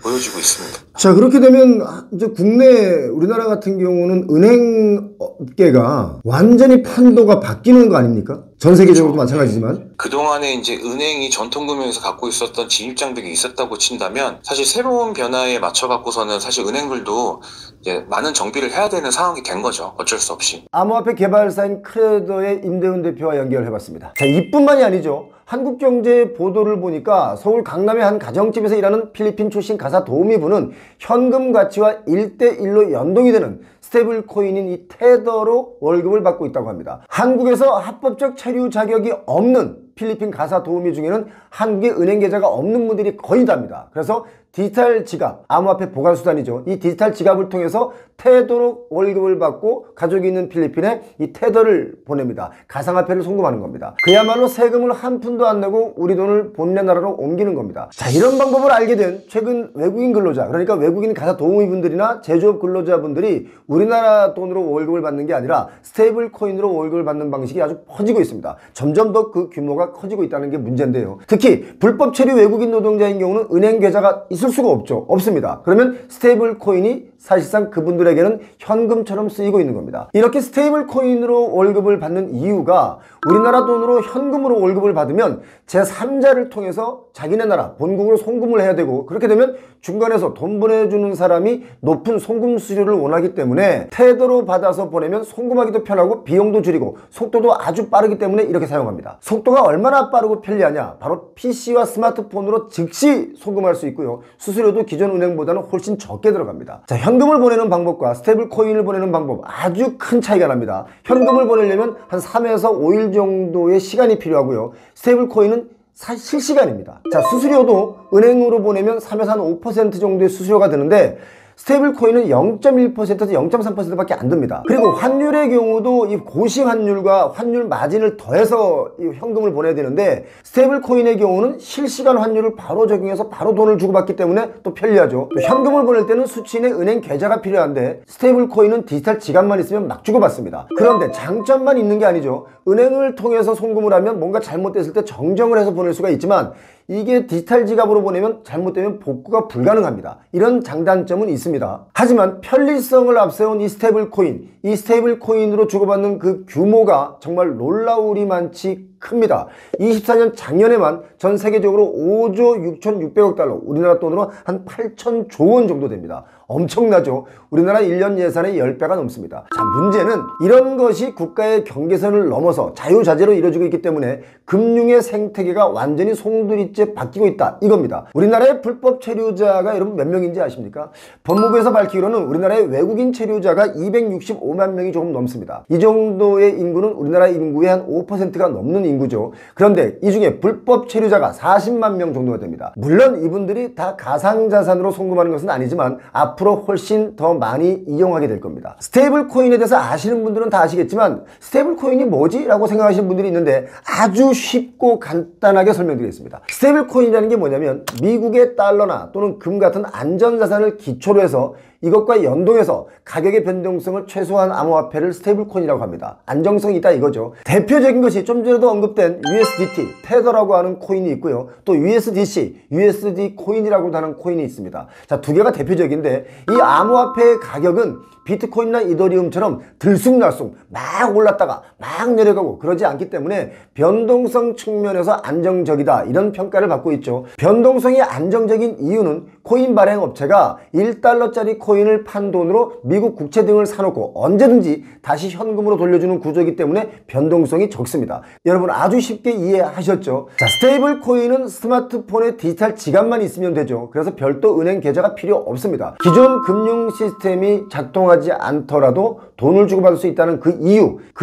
보여지고 있습니다. 자, 그렇게 되면 이제 국내 우리나라 같은 경우는 은행 업계가 완전히 판도가 바뀌는 거 아닙니까? 전 세계적으로도 그렇죠. 마찬가지지만 그동안에 이제 은행이 전통금융에서 갖고 있었던 진입장벽이 있었다고 친다면 사실 새로운 변화에 맞춰갖고서는 사실 은행들도 이제 많은 정비를 해야 되는 상황이 된 거죠. 어쩔 수 없이. 암호화폐 개발사인 크레더의 임대훈 대표와 연결해봤습니다. 자, 이뿐만이 아니죠. 한국경제 보도를 보니까 서울 강남의 한 가정집에서 일하는 필리핀 출신 가사 도우미분은 현금 가치와 1대1로 연동이 되는 스테이블 코인인 이 테더로 월급을 받고 있다고 합니다. 한국에서 합법적 체류 자격이 없는 필리핀 가사 도우미 중에는 한국에 은행 계좌가 없는 분들이 거의 다입니다. 그래서 디지털 지갑, 암호화폐 보관 수단이죠. 이 디지털 지갑을 통해서 테더로 월급을 받고 가족이 있는 필리핀에 이 테더를 보냅니다. 가상화폐를 송금하는 겁니다. 그야말로 세금을 한 푼도 안 내고 우리 돈을 본네 나라로 옮기는 겁니다. 자, 이런 방법을 알게 된 최근 외국인 근로자, 그러니까 외국인 가사 도우미분들이나 제조업 근로자분들이 우리나라 돈으로 월급을 받는 게 아니라 스테이블 코인으로 월급을 받는 방식이 아주 퍼지고 있습니다. 점점 더 그 규모가 커지고 있다는 게 문제인데요. 특히 불법 체류 외국인 노동자인 경우는 은행 계좌가 있을 수가 없죠. 없습니다. 그러면 스테이블 코인이 사실상 그분들에게는 현금처럼 쓰이고 있는 겁니다. 이렇게 스테이블 코인으로 월급을 받는 이유가 우리나라 돈으로 현금으로 월급을 받으면 제3자를 통해서 자기네 나라 본국으로 송금을 해야 되고, 그렇게 되면 중간에서 돈 보내주는 사람이 높은 송금 수수료를 원하기 때문에 테더로 받아서 보내면 송금하기도 편하고 비용도 줄이고 속도도 아주 빠르기 때문에 이렇게 사용합니다. 속도가 얼마나 빠르고 편리하냐? 바로 PC와 스마트폰으로 즉시 송금할 수 있고요. 수수료도 기존 은행보다는 훨씬 적게 들어갑니다. 자, 현금을 보내는 방법과 스테이블 코인을 보내는 방법 아주 큰 차이가 납니다. 현금을 보내려면 한 3에서 5일 정도의 시간이 필요하고요. 스테이블 코인은 실시간입니다. 자, 수수료도 은행으로 보내면 3에서 한 5% 정도의 수수료가 드는데 스테이블 코인은 0.1%에서 0.3%밖에 안 듭니다. 그리고 환율의 경우도 이 고시 환율과 환율 마진을 더해서 이 현금을 보내야 되는데 스테이블 코인의 경우는 실시간 환율을 바로 적용해서 바로 돈을 주고받기 때문에 또 편리하죠. 또 현금을 보낼 때는 수취인의 은행 계좌가 필요한데 스테이블 코인은 디지털 지갑만 있으면 막 주고받습니다. 그런데 장점만 있는 게 아니죠. 은행을 통해서 송금을 하면 뭔가 잘못됐을 때 정정을 해서 보낼 수가 있지만 이게 디지털 지갑으로 보내면 잘못되면 복구가 불가능합니다. 이런 장단점은 있습니다. 하지만 편리성을 앞세운 이 스테이블 코인, 이 스테이블 코인으로 주고받는 그 규모가 정말 놀라우리만치 큽니다. 24년 작년에만 전 세계적으로 5조 6,600억 달러, 우리나라 돈으로 한 8,000조 원 정도 됩니다. 엄청나죠? 우리나라 1년 예산의 10배가 넘습니다. 자, 문제는 이런 것이 국가의 경계선을 넘어서 자유자재로 이루어지고 있기 때문에 금융의 생태계가 완전히 송두리째 바뀌고 있다, 이겁니다. 우리나라의 불법 체류자가 여러분 몇 명인지 아십니까? 법무부에서 밝히기로는 우리나라의 외국인 체류자가 265만 명이 조금 넘습니다. 이 정도의 인구는 우리나라 인구의 한 5%가 넘는 인구죠. 그런데 이 중에 불법 체류자가 40만 명 정도가 됩니다. 물론 이분들이 다 가상자산으로 송금하는 것은 아니지만 앞으로 훨씬 더 많이 이용하게 될 겁니다. 스테이블 코인에 대해서 아시는 분들은 다 아시겠지만 스테이블 코인이 뭐지? 라고 생각하시는 분들이 있는데 아주 쉽고 간단하게 설명드리겠습니다. 스테이블 코인이라는 게 뭐냐면 미국의 달러나 또는 금 같은 안전자산을 기초로 해서 이것과 연동해서 가격의 변동성을 최소화한 암호화폐를 스테이블 코인이라고 합니다. 안정성이 있다 이거죠. 대표적인 것이 좀 전에도 언급된 USDT, 테더라고 하는 코인이 있고요. 또 USDC, USD 코인이라고도 하는 코인이 있습니다. 자, 두 개가 대표적인데 이 암호화폐의 가격은 비트코인이나 이더리움처럼 들쑥날쑥 막 올랐다가 막 내려가고 그러지 않기 때문에 변동성 측면에서 안정적이다, 이런 평가를 받고 있죠. 변동성이 안정적인 이유는 코인 발행 업체가 1달러짜리 코인을 판 돈으로 미국 국채 등을 사놓고 언제든지 다시 현금으로 돌려주는 구조이기 때문에 변동성이 적습니다. 여러분 아주 쉽게 이해하셨죠? 자, 스테이블 코인은 스마트폰에 디지털 지갑만 있으면 되죠. 그래서 별도 은행 계좌가 필요 없습니다. 기존 금융 시스템이 작동하지 않더라도 돈을 주고받을 수 있다는 그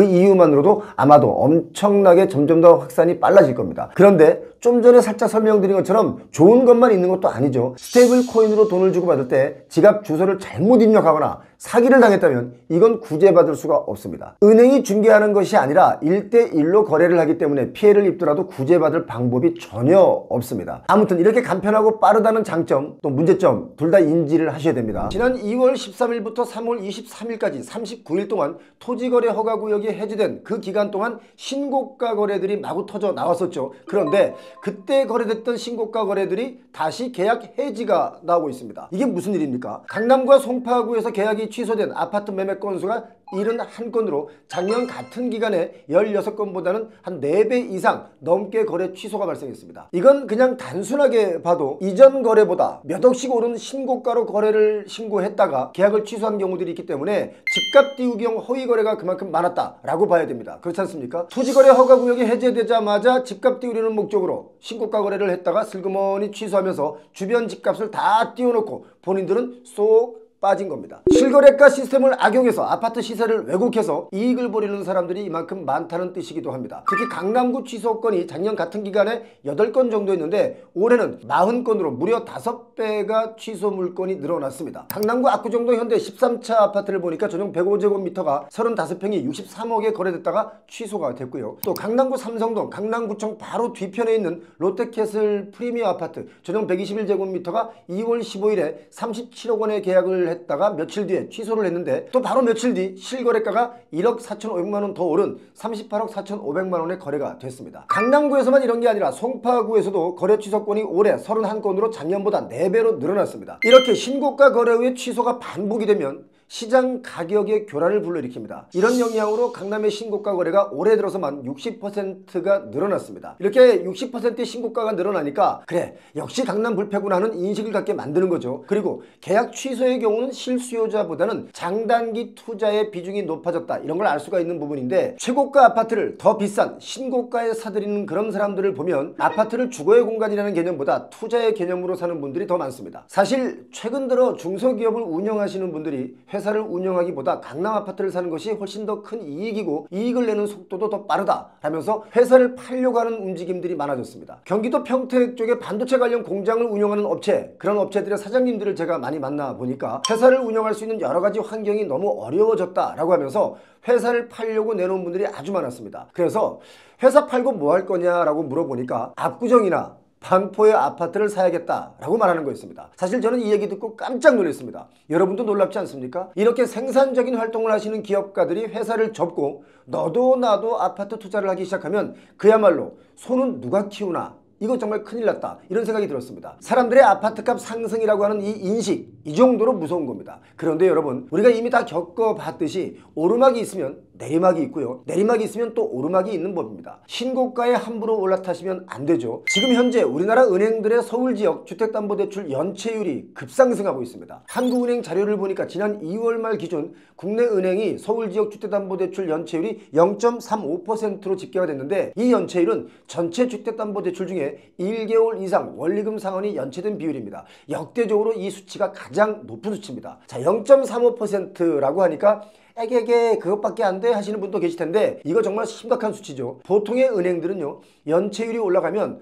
이유만으로도 아마도 엄청나게 점점 더 확산이 빨라질 겁니다. 그런데 좀 전에 살짝 설명드린 것처럼 좋은 것만 있는 것도 아니죠. 스테이블 코인으로 돈을 주고받을 때 지갑 주소를 잘못 입력하거나 사기를 당했다면 이건 구제받을 수가 없습니다. 은행이 중개하는 것이 아니라 1대1로 거래를 하기 때문에 피해를 입더라도 구제받을 방법이 전혀 없습니다. 아무튼 이렇게 간편하고 빠르다는 장점, 또 문제점 둘 다 인지를 하셔야 됩니다. 지난 2월 13일부터 3월 23일까지 39일 동안 토지거래 허가구역이 해제된 그 기간 동안 신고가 거래들이 마구 터져 나왔었죠. 그런데 그때 거래됐던 신고가 거래들이 다시 계약 해지가 나오고 있습니다. 이게 무슨 일입니까? 강남과 송파구에서 계약이 취소된 아파트 매매 건수가 71건으로 작년 같은 기간에 16건보다는 한 4배 이상 넘게 거래 취소가 발생했습니다. 이건 그냥 단순하게 봐도 이전 거래보다 몇 억씩 오른 신고가로 거래를 신고했다가 계약을 취소한 경우들이 있기 때문에 집값 띄우기형 허위 거래가 그만큼 많았다라고 봐야 됩니다. 그렇지 않습니까? 토지거래 허가구역이 해제되자마자 집값 띄우려는 목적으로 신고가 거래를 했다가 슬그머니 취소하면서 주변 집값을 다 띄워놓고 본인들은 쏙 빠진 겁니다. 실거래가 시스템을 악용해서 아파트 시세를 왜곡해서 이익을 보려는 사람들이 이만큼 많다는 뜻이기도 합니다. 특히 강남구 취소 건이 작년 같은 기간에 8건 정도였는데 올해는 40건으로 무려 5배가 취소 물건이 늘어났습니다. 강남구 압구정동 현대 13차 아파트를 보니까 전용 105제곱미터가 35평이 63억에 거래됐다가 취소가 됐고요. 또 강남구 삼성동 강남구청 바로 뒤편에 있는 롯데캐슬 프리미엄 아파트 전용 121제곱미터가 2월 15일에 37억 원에 계약을 했다가 며칠 뒤에 취소를 했는데 또 바로 며칠 뒤 실거래가가 1억 4,500만원 더 오른 38억 4,500만원에 거래가 됐습니다. 강남구에서만 이런 게 아니라 송파구에서도 거래 취소건이 올해 31건으로 작년보다 4배로 늘어났습니다. 이렇게 신고가 거래 후에 취소가 반복이 되면 시장 가격의 교란을 불러일으킵니다. 이런 영향으로 강남의 신고가 거래가 올해 들어서만 60%가 늘어났습니다. 이렇게 60%의 신고가가 늘어나니까 그래 역시 강남 불패구나 하는 인식을 갖게 만드는 거죠. 그리고 계약 취소의 경우는 실수요자보다는 장단기 투자의 비중이 높아졌다, 이런 걸 알 수가 있는 부분인데 최고가 아파트를 더 비싼 신고가에 사들이는 그런 사람들을 보면 아파트를 주거의 공간이라는 개념보다 투자의 개념으로 사는 분들이 더 많습니다. 사실 최근 들어 중소기업을 운영하시는 분들이 회사를 운영하기보다 강남 아파트를 사는 것이 훨씬 더 큰 이익이고 이익을 내는 속도도 더 빠르다 라면서 회사를 팔려고 하는 움직임들이 많아졌습니다. 경기도 평택 쪽에 반도체 관련 공장을 운영하는 업체, 그런 업체들의 사장님들을 제가 많이 만나보니까 회사를 운영할 수 있는 여러 가지 환경이 너무 어려워졌다라고 하면서 회사를 팔려고 내놓은 분들이 아주 많았습니다. 그래서 회사 팔고 뭐 할 거냐라고 물어보니까 압구정이나 반포의 아파트를 사야겠다라고 말하는 거였습니다. 사실 저는 이 얘기 듣고 깜짝 놀랐습니다. 여러분도 놀랍지 않습니까? 이렇게 생산적인 활동을 하시는 기업가들이 회사를 접고 너도 나도 아파트 투자를 하기 시작하면 그야말로 소는 누가 키우나, 이거 정말 큰일 났다, 이런 생각이 들었습니다. 사람들의 아파트값 상승이라고 하는 이 인식, 이 정도로 무서운 겁니다. 그런데 여러분, 우리가 이미 다 겪어봤듯이 오르막이 있으면 내리막이 있고요. 내리막이 있으면 또 오르막이 있는 법입니다. 신고가에 함부로 올라타시면 안 되죠. 지금 현재 우리나라 은행들의 서울지역 주택담보대출 연체율이 급상승하고 있습니다. 한국은행 자료를 보니까 지난 2월 말 기준 국내 은행이 서울지역 주택담보대출 연체율이 0.35%로 집계가 됐는데, 이 연체율은 전체 주택담보대출 중에 1개월 이상 원리금 상환이 연체된 비율입니다. 역대적으로 이 수치가 가장 높은 수치입니다. 자, 0.35%라고 하니까 에게게 그것밖에 안 돼 하시는 분도 계실 텐데, 이거 정말 심각한 수치죠. 보통의 은행들은요, 연체율이 올라가면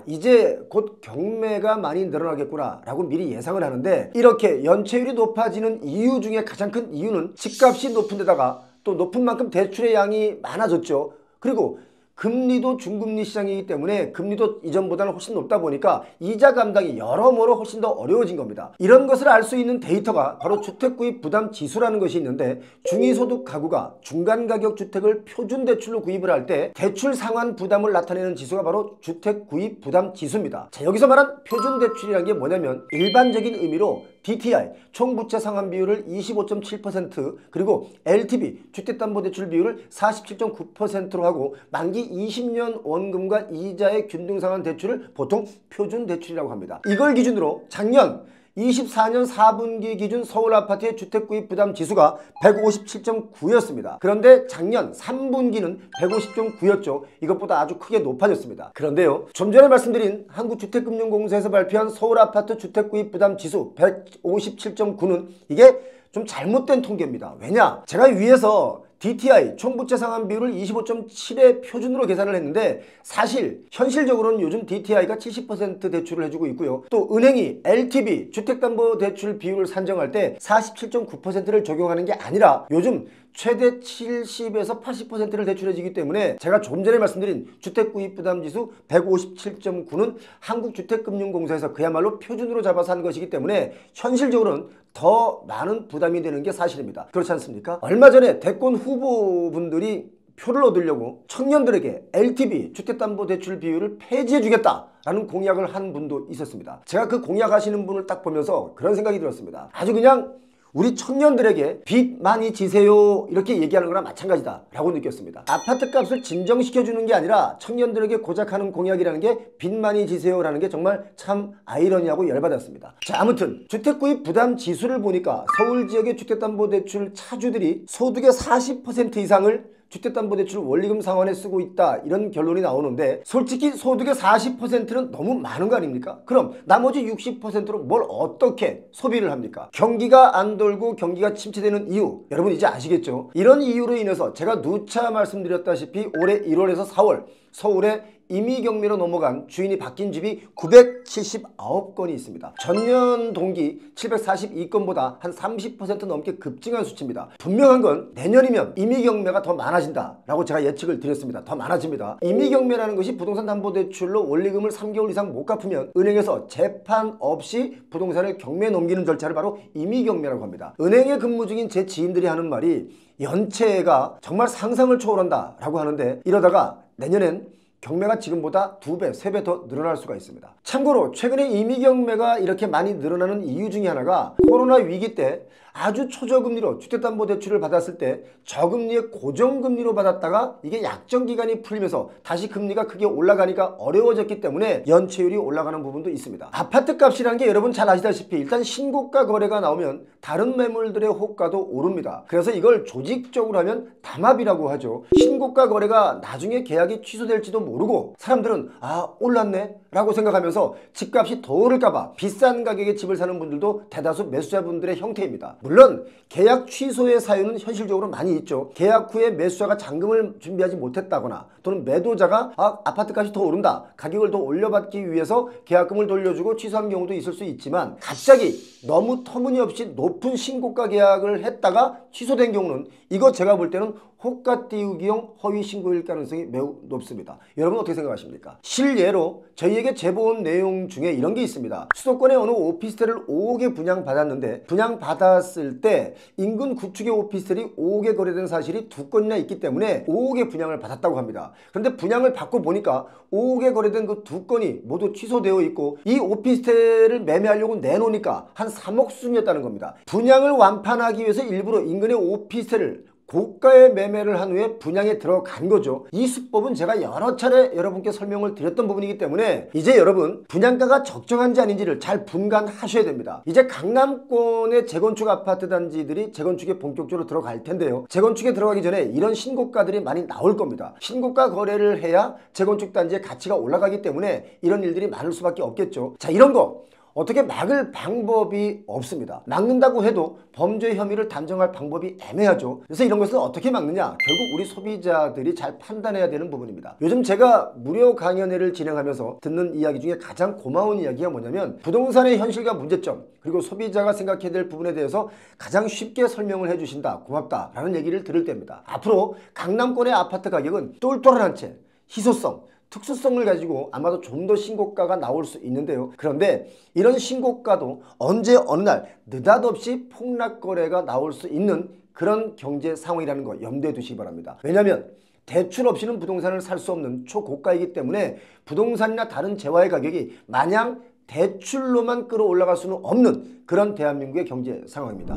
이제 곧 경매가 많이 늘어나겠구나 라고 미리 예상을 하는데, 이렇게 연체율이 높아지는 이유 중에 가장 큰 이유는 집값이 높은 데다가 또 높은 만큼 대출의 양이 많아졌죠. 그리고 금리도 중금리 시장이기 때문에 금리도 이전보다는 훨씬 높다 보니까 이자 감당이 여러모로 훨씬 더 어려워진 겁니다. 이런 것을 알 수 있는 데이터가 바로 주택구입 부담 지수라는 것이 있는데, 중위소득 가구가 중간가격 주택을 표준 대출로 구입을 할 때 대출 상환 부담을 나타내는 지수가 바로 주택구입 부담 지수입니다. 자, 여기서 말한 표준 대출이라는 게 뭐냐면, 일반적인 의미로 DTI 총부채 상환 비율을 25.7% 그리고 LTV 주택담보대출 비율을 47.9%로 하고 만기 20년 원금과 이자의 균등 상환 대출을 보통 표준 대출이라고 합니다. 이걸 기준으로 작년 24년 4분기 기준 서울 아파트의 주택구입 부담 지수가 157.9였습니다. 그런데 작년 3분기는 150.9였죠. 이것보다 아주 크게 높아졌습니다. 그런데요, 좀 전에 말씀드린 한국주택금융공사에서 발표한 서울 아파트 주택구입 부담 지수 157.9는 이게 좀 잘못된 통계입니다. 왜냐? 제가 위에서 DTI 총부채 상환 비율을 25.7의 표준으로 계산을 했는데, 사실 현실적으로는 요즘 DTI가 70% 대출을 해주고 있고요. 또 은행이 LTV 주택담보대출 비율을 산정할 때 47.9%를 적용하는 게 아니라 요즘 최대 70에서 80%를 대출해주기 때문에, 제가 좀 전에 말씀드린 주택구입부담지수 157.9는 한국주택금융공사에서 그야말로 표준으로 잡아서 한 것이기 때문에 현실적으로는 더 많은 부담이 되는 게 사실입니다. 그렇지 않습니까? 얼마 전에 대권 후보분들이 표를 얻으려고 청년들에게 LTV 주택담보대출 비율을 폐지해주겠다라는 공약을 한 분도 있었습니다. 제가 그 공약하시는 분을 딱 보면서 그런 생각이 들었습니다. 아주 그냥 우리 청년들에게 빚 많이 지세요 이렇게 얘기하는 거랑 마찬가지다 라고 느꼈습니다. 아파트 값을 진정시켜주는 게 아니라 청년들에게 고작 하는 공약이라는 게 빚 많이 지세요 라는 게 정말 참 아이러니하고 열받았습니다. 자, 아무튼 주택구입 부담 지수를 보니까 서울 지역의 주택담보대출 차주들이 소득의 40% 이상을 주택담보대출 원리금 상환에 쓰고 있다, 이런 결론이 나오는데, 솔직히 소득의 40%는 너무 많은 거 아닙니까? 그럼 나머지 60%로 뭘 어떻게 소비를 합니까? 경기가 안 돌고 경기가 침체되는 이유, 여러분 이제 아시겠죠? 이런 이유로 인해서 제가 누차 말씀드렸다시피 올해 1월에서 4월 서울에 임의경매로 넘어간 주인이 바뀐 집이 979건이 있습니다. 전년 동기 742건보다 한 30% 넘게 급증한 수치입니다. 분명한 건 내년이면 임의경매가 더 많아진다 라고 제가 예측을 드렸습니다. 더 많아집니다. 임의경매라는 것이 부동산 담보대출로 원리금을 3개월 이상 못 갚으면 은행에서 재판 없이 부동산을 경매에 넘기는 절차를 바로 임의경매라고 합니다. 은행에 근무 중인 제 지인들이 하는 말이 연체가 정말 상상을 초월한다 라고 하는데, 이러다가 내년엔 경매가 지금보다 2배, 3배 더 늘어날 수가 있습니다. 참고로 최근에 임의경매가 이렇게 많이 늘어나는 이유 중에 하나가, 코로나 위기 때 아주 초저금리로 주택담보대출을 받았을 때 저금리의 고정금리로 받았다가 이게 약정기간이 풀리면서 다시 금리가 크게 올라가니까 어려워졌기 때문에 연체율이 올라가는 부분도 있습니다. 아파트 값이라는 게 여러분 잘 아시다시피 일단 신고가 거래가 나오면 다른 매물들의 호가도 오릅니다. 그래서 이걸 조직적으로 하면 담합이라고 하죠. 신고가 거래가 나중에 계약이 취소될지도 모르고 사람들은 올랐네 라고 생각하면서 집값이 더 오를까봐 비싼 가격의 집을 사는 분들도 대다수 매수자분들의 형태입니다. 물론 계약 취소의 사유는 현실적으로 많이 있죠. 계약 후에 매수자가 잔금을 준비하지 못했다거나, 또는 매도자가 아파트값이 더 오른다, 가격을 더 올려받기 위해서 계약금을 돌려주고 취소한 경우도 있을 수 있지만, 갑자기 너무 터무니없이 높은 신고가 계약을 했다가 취소된 경우는 이거 제가 볼 때는 호가 띄우기용 허위 신고일 가능성이 매우 높습니다. 여러분 어떻게 생각하십니까? 실예로 저희에게 제보온 내용 중에 이런 게 있습니다. 수도권의 어느 오피스텔을 5억에 분양받았는데, 분양받았을 때 인근 구축의 오피스텔이 5억에 거래된 사실이 2건이나 있기 때문에 5억에 분양을 받았다고 합니다. 그런데 분양을 받고 보니까 5억에 거래된 그 2건이 모두 취소되어 있고, 이 오피스텔을 매매하려고 내놓으니까 한 3억 수준이었다는 겁니다. 분양을 완판하기 위해서 일부러 인근의 오피스텔을 고가의 매매를 한 후에 분양에 들어간 거죠. 이 수법은 제가 여러 차례 여러분께 설명을 드렸던 부분이기 때문에 이제 여러분 분양가가 적정한지 아닌지를 잘 분간하셔야 됩니다. 이제 강남권의 재건축 아파트 단지들이 재건축에 본격적으로 들어갈 텐데요. 재건축에 들어가기 전에 이런 신고가들이 많이 나올 겁니다. 신고가 거래를 해야 재건축 단지의 가치가 올라가기 때문에 이런 일들이 많을 수밖에 없겠죠. 자, 이런 거 어떻게 막을 방법이 없습니다. 막는다고 해도 범죄 혐의를 단정할 방법이 애매하죠. 그래서 이런 것을 어떻게 막느냐? 결국 우리 소비자들이 잘 판단해야 되는 부분입니다. 요즘 제가 무료 강연회를 진행하면서 듣는 이야기 중에 가장 고마운 이야기가 뭐냐면 부동산의 현실과 문제점 그리고 소비자가 생각해야 될 부분에 대해서 가장 쉽게 설명을 해주신다. 고맙다 라는 얘기를 들을 때입니다. 앞으로 강남권의 아파트 가격은 똘똘한 채 희소성 특수성을 가지고 아마도 좀 더 신고가가 나올 수 있는데요. 그런데 이런 신고가도 언제 어느 날 느닷없이 폭락 거래가 나올 수 있는 그런 경제 상황이라는 거 염두에 두시기 바랍니다. 왜냐하면 대출 없이는 부동산을 살 수 없는 초고가이기 때문에 부동산이나 다른 재화의 가격이 마냥 대출로만 끌어올라갈 수는 없는 그런 대한민국의 경제 상황입니다.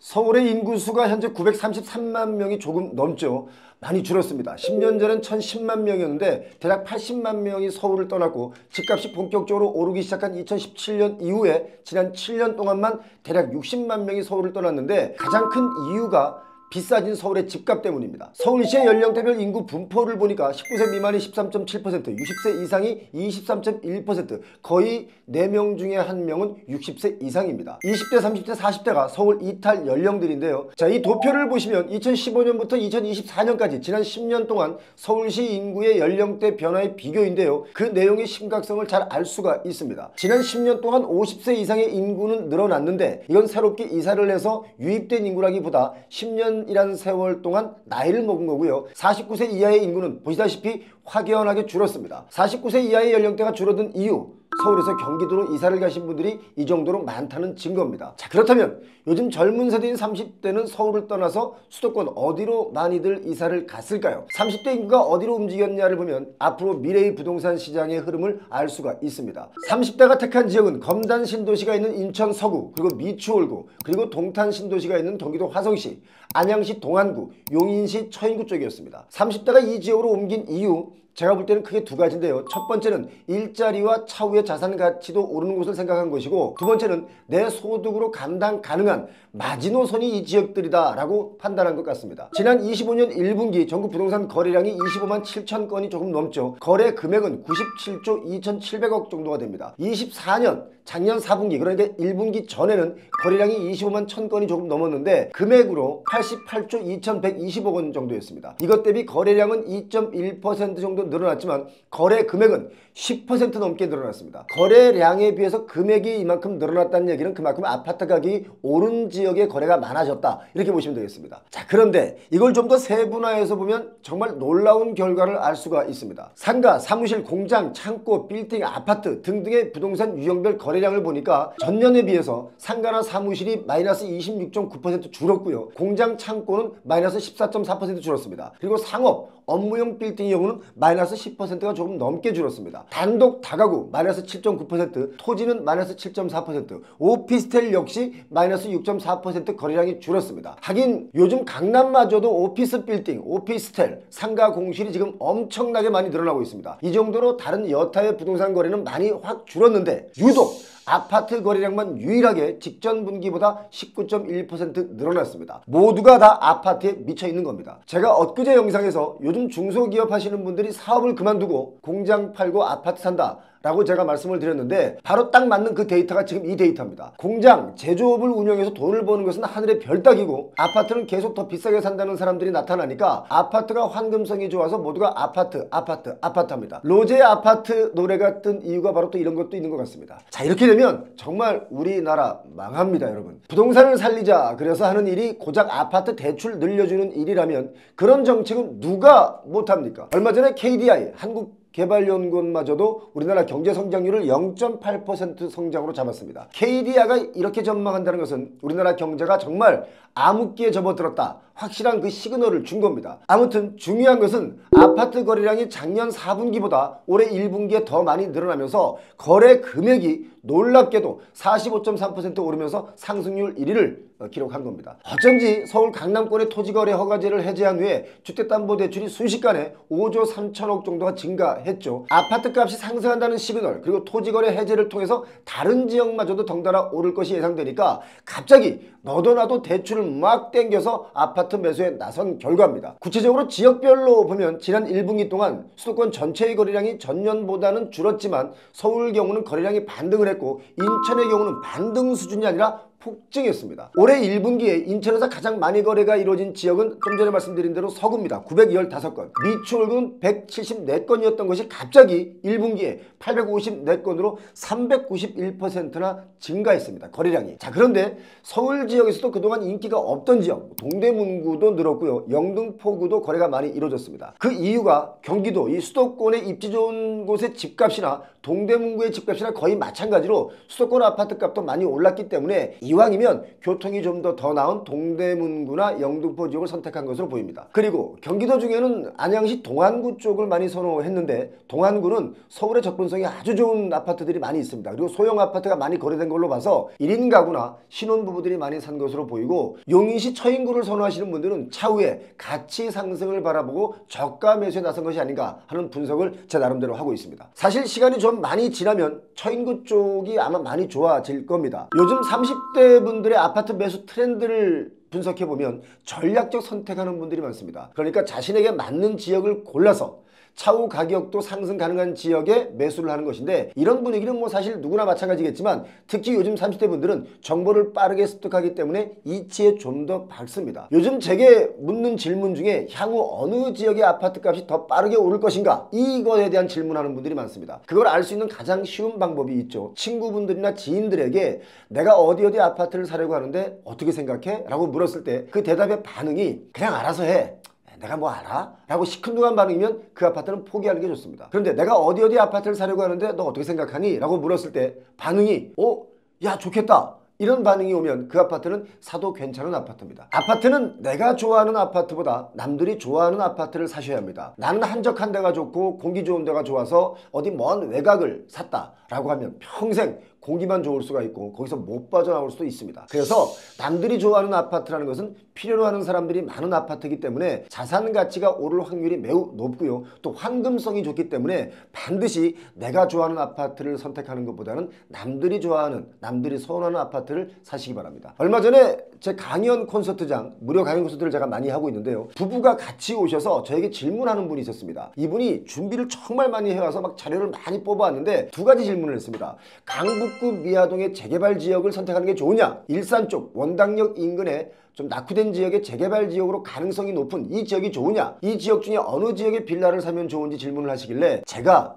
서울의 인구수가 현재 933만 명이 조금 넘죠. 많이 줄었습니다. 10년 전엔 1010만 명이었는데 대략 80만 명이 서울을 떠났고 집값이 본격적으로 오르기 시작한 2017년 이후에 지난 7년 동안만 대략 60만 명이 서울을 떠났는데 가장 큰 이유가 비싸진 서울의 집값 때문입니다. 서울시의 연령대별 인구 분포를 보니까 19세 미만이 13.7%, 60세 이상이 23.1%, 거의 4명 중에 1명은 60세 이상입니다. 20대, 30대, 40대가 서울 이탈 연령들인데요. 자, 이 도표를 보시면 2015년부터 2024년까지 지난 10년 동안 서울시 인구의 연령대 변화의 비교인데요. 그 내용의 심각성을 잘 알 수가 있습니다. 지난 10년 동안 50세 이상의 인구는 늘어났는데 이건 새롭게 이사를 해서 유입된 인구라기보다 10년 이라는 세월 동안 나이를 먹은 거고요. 49세 이하의 인구는 보시다시피 확연하게 줄었습니다. 49세 이하의 연령대가 줄어든 이유, 서울에서 경기도로 이사를 가신 분들이 이 정도로 많다는 증거입니다. 자, 그렇다면 요즘 젊은 세대인 30대는 서울을 떠나서 수도권 어디로 많이들 이사를 갔을까요? 30대 인구가 어디로 움직였냐를 보면 앞으로 미래의 부동산 시장의 흐름을 알 수가 있습니다. 30대가 택한 지역은 검단 신도시가 있는 인천 서구, 그리고 미추홀구, 그리고 동탄 신도시가 있는 경기도 화성시, 안양시 동안구, 용인시 처인구 쪽이었습니다. 30대가 이 지역으로 옮긴 이유, 제가 볼 때는 크게 두 가지인데요. 첫 번째는 일자리와 차후의 자산 가치도 오르는 곳을 생각한 것이고, 두 번째는 내 소득으로 감당 가능한 마지노선이 이 지역들이다 라고 판단한 것 같습니다. 지난 25년 1분기 전국 부동산 거래량이 25만 7천 건이 조금 넘죠. 거래 금액은 97조 2,700억 정도가 됩니다. 24년 작년 4분기 그러니까 1분기 전에는 거래량이 25만 1천 건이 조금 넘었는데 금액으로 88조 2,120억 원 정도였습니다. 이것 대비 거래량은 2.1% 정도 늘어났지만 거래 금액은 10% 넘게 늘어났습니다. 거래량에 비해서 금액이 이만큼 늘어났다는 얘기는 그만큼 아파트 가격이 오른 지역의 거래가 많아졌다 이렇게 보시면 되겠습니다. 자, 그런데 이걸 좀 더 세분화해서 보면 정말 놀라운 결과를 알 수가 있습니다. 상가, 사무실, 공장, 창고, 빌딩, 아파트 등등의 부동산 유형별 거래량을 보니까 전년에 비해서 상가나 사무실이 마이너스 26.9% 줄었고요. 공장, 창고는 마이너스 14.4% 줄었습니다. 그리고 상업, 업무용 빌딩의 경우는 마이너스 10%가 조금 넘게 줄었습니다. 단독 다가구 마이너스 7.9%, 토지는 마이너스 7.4%, 오피스텔 역시 마이너스 6.4% 거래량이 줄었습니다. 하긴 요즘 강남마저도 오피스 빌딩, 오피스텔, 상가 공실이 지금 엄청나게 많이 늘어나고 있습니다. 이 정도로 다른 여타의 부동산 거래는 많이 확 줄었는데 유독 아파트 거래량만 유일하게 직전 분기보다 19.1% 늘어났습니다. 모두가 다 아파트에 미쳐 있는 겁니다. 제가 엊그제 영상에서 요즘 중소기업 하시는 분들이 사업을 그만두고 공장 팔고 아파트 산다 라고 제가 말씀을 드렸는데 바로 딱 맞는 그 데이터가 지금 이 데이터입니다. 공장, 제조업을 운영해서 돈을 버는 것은 하늘의 별 따기고 아파트는 계속 더 비싸게 산다는 사람들이 나타나니까 아파트가 환금성이 좋아서 모두가 아파트 합니다. 로제 아파트 노래가 뜬 이유가 바로 또 이런 것도 있는 것 같습니다. 자, 이렇게 되면 정말 우리나라 망합니다, 여러분. 부동산을 살리자 그래서 하는 일이 고작 아파트 대출 늘려주는 일이라면 그런 정책은 누가 못합니까? 얼마 전에 KDI, 한국개발연구원마저도 우리나라 경제 성장률을 0.8% 성장으로 잡았습니다. KDI가 이렇게 전망한다는 것은 우리나라 경제가 정말 암흑기에 접어들었다, 확실한 그 시그널을 준 겁니다. 아무튼 중요한 것은 아파트 거래량이 작년 4분기보다 올해 1분기에 더 많이 늘어나면서 거래 금액이 놀랍게도 45.3% 오르면서 상승률 1위를 기록한 겁니다. 어쩐지 서울 강남권의 토지거래 허가제를 해제한 후에 주택담보대출이 순식간에 5조 3천억 정도가 증가했죠. 아파트값이 상승한다는 시그널, 그리고 토지거래 해제를 통해서 다른 지역마저도 덩달아 오를 것이 예상되니까 갑자기 너도 나도 대출을 막 땡겨서 아파트 매수에 나선 결과입니다. 구체적으로 지역별로 보면 지난 1분기 동안 수도권 전체의 거래량이 전년보다는 줄었지만 서울 경우는 거래량이 반등을 했고 인천의 경우는 반등 수준이 아니라 폭증했습니다. 올해 1분기에 인천에서 가장 많이 거래가 이루어진 지역은 좀 전에 말씀드린 대로 서구입니다. 915건, 미추홀구는 174건이었던 것이 갑자기 1분기에 854건으로 391%나 증가했습니다. 거래량이. 자, 그런데 서울 지역에서도 그동안 인기가 없던 지역, 동대문구도 늘었고요. 영등포구도 거래가 많이 이루어졌습니다. 그 이유가 경기도 이 수도권에 입지 좋은 곳의 집값이나 동대문구의 집값이나 거의 마찬가지로 수도권 아파트 값도 많이 올랐기 때문에 이왕이면 교통이 좀 더 나은 동대문구나 영등포 지역을 선택한 것으로 보입니다. 그리고 경기도 중에는 안양시 동안구 쪽을 많이 선호했는데 동안구는 서울의 접근성이 아주 좋은 아파트들이 많이 있습니다. 그리고 소형 아파트가 많이 거래된 걸로 봐서 1인 가구나 신혼부부들이 많이 산 것으로 보이고 용인시 처인구를 선호하시는 분들은 차후에 가치 상승을 바라보고 저가 매수에 나선 것이 아닌가 하는 분석을 제 나름대로 하고 있습니다. 사실 시간이 좀 많이 지나면 처인구 쪽이 아마 많이 좋아질 겁니다. 요즘 30대 분들의 아파트 매수 트렌드를 분석해보면 전략적 선택하는 분들이 많습니다. 그러니까 자신에게 맞는 지역을 골라서 차후 가격도 상승 가능한 지역에 매수를 하는 것인데 이런 분위기는 뭐 사실 누구나 마찬가지겠지만 특히 요즘 30대 분들은 정보를 빠르게 습득하기 때문에 이치에 좀 더 밝습니다. 요즘 제게 묻는 질문 중에 향후 어느 지역의 아파트 값이 더 빠르게 오를 것인가 이거에 대한 질문하는 분들이 많습니다. 그걸 알 수 있는 가장 쉬운 방법이 있죠. 친구분들이나 지인들에게 내가 어디 아파트를 사려고 하는데 어떻게 생각해? 라고 물었을 때 그 대답의 반응이 그냥 알아서 해. 내가 뭐 알아? 라고 시큰둥한 반응이면 그 아파트는 포기하는 게 좋습니다. 그런데 내가 어디 아파트를 사려고 하는데 너 어떻게 생각하니? 라고 물었을 때 반응이 야 좋겠다. 이런 반응이 오면 그 아파트는 사도 괜찮은 아파트입니다. 아파트는 내가 좋아하는 아파트보다 남들이 좋아하는 아파트를 사셔야 합니다. 나는 한적한 데가 좋고 공기 좋은 데가 좋아서 어디 먼 외곽을 샀다라고 하면 평생 공기만 좋을 수가 있고 거기서 못 빠져나올 수도 있습니다. 그래서 남들이 좋아하는 아파트라는 것은 필요로 하는 사람들이 많은 아파트이기 때문에 자산 가치가 오를 확률이 매우 높고요. 또 황금성이 좋기 때문에 반드시 내가 좋아하는 아파트를 선택하는 것보다는 남들이 좋아하는, 남들이 선호하는 아파트를 사시기 바랍니다. 얼마 전에 제 강연 콘서트장, 무료 강연 콘서트를 제가 많이 하고 있는데요. 부부가 같이 오셔서 저에게 질문하는 분이 있었습니다. 이분이 준비를 정말 많이 해와서 막 자료를 많이 뽑아왔는데 두 가지 질문을 했습니다. 강북구 미아동의 재개발 지역을 선택하는 게 좋으냐? 일산 쪽 원당역 인근에 좀 낙후된 지역의 재개발 지역으로 가능성이 높은 이 지역이 좋으냐? 이 지역 중에 어느 지역의 빌라를 사면 좋은지 질문을 하시길래 제가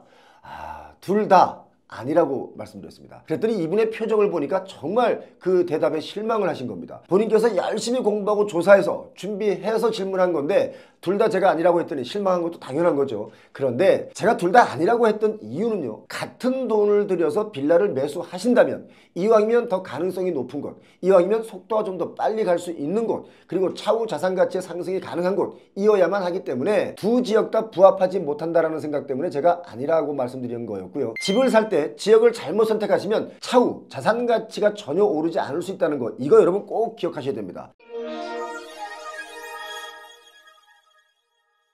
둘 다 아니라고 말씀드렸습니다. 그랬더니 이분의 표정을 보니까 정말 그 대답에 실망을 하신 겁니다. 본인께서 열심히 공부하고 조사해서 준비해서 질문한 건데 둘 다 제가 아니라고 했더니 실망한 것도 당연한 거죠. 그런데 제가 둘 다 아니라고 했던 이유는요. 같은 돈을 들여서 빌라를 매수하신다면 이왕이면 더 가능성이 높은 곳, 이왕이면 속도가 좀 더 빨리 갈 수 있는 곳, 그리고 차후 자산 가치의 상승이 가능한 곳 이어야만 하기 때문에 두 지역 다 부합하지 못한다라는 생각 때문에 제가 아니라고 말씀드린 거였고요. 집을 살 때 지역을 잘못 선택하시면 차후 자산 가치가 전혀 오르지 않을 수 있다는 거, 이거 여러분 꼭 기억하셔야 됩니다.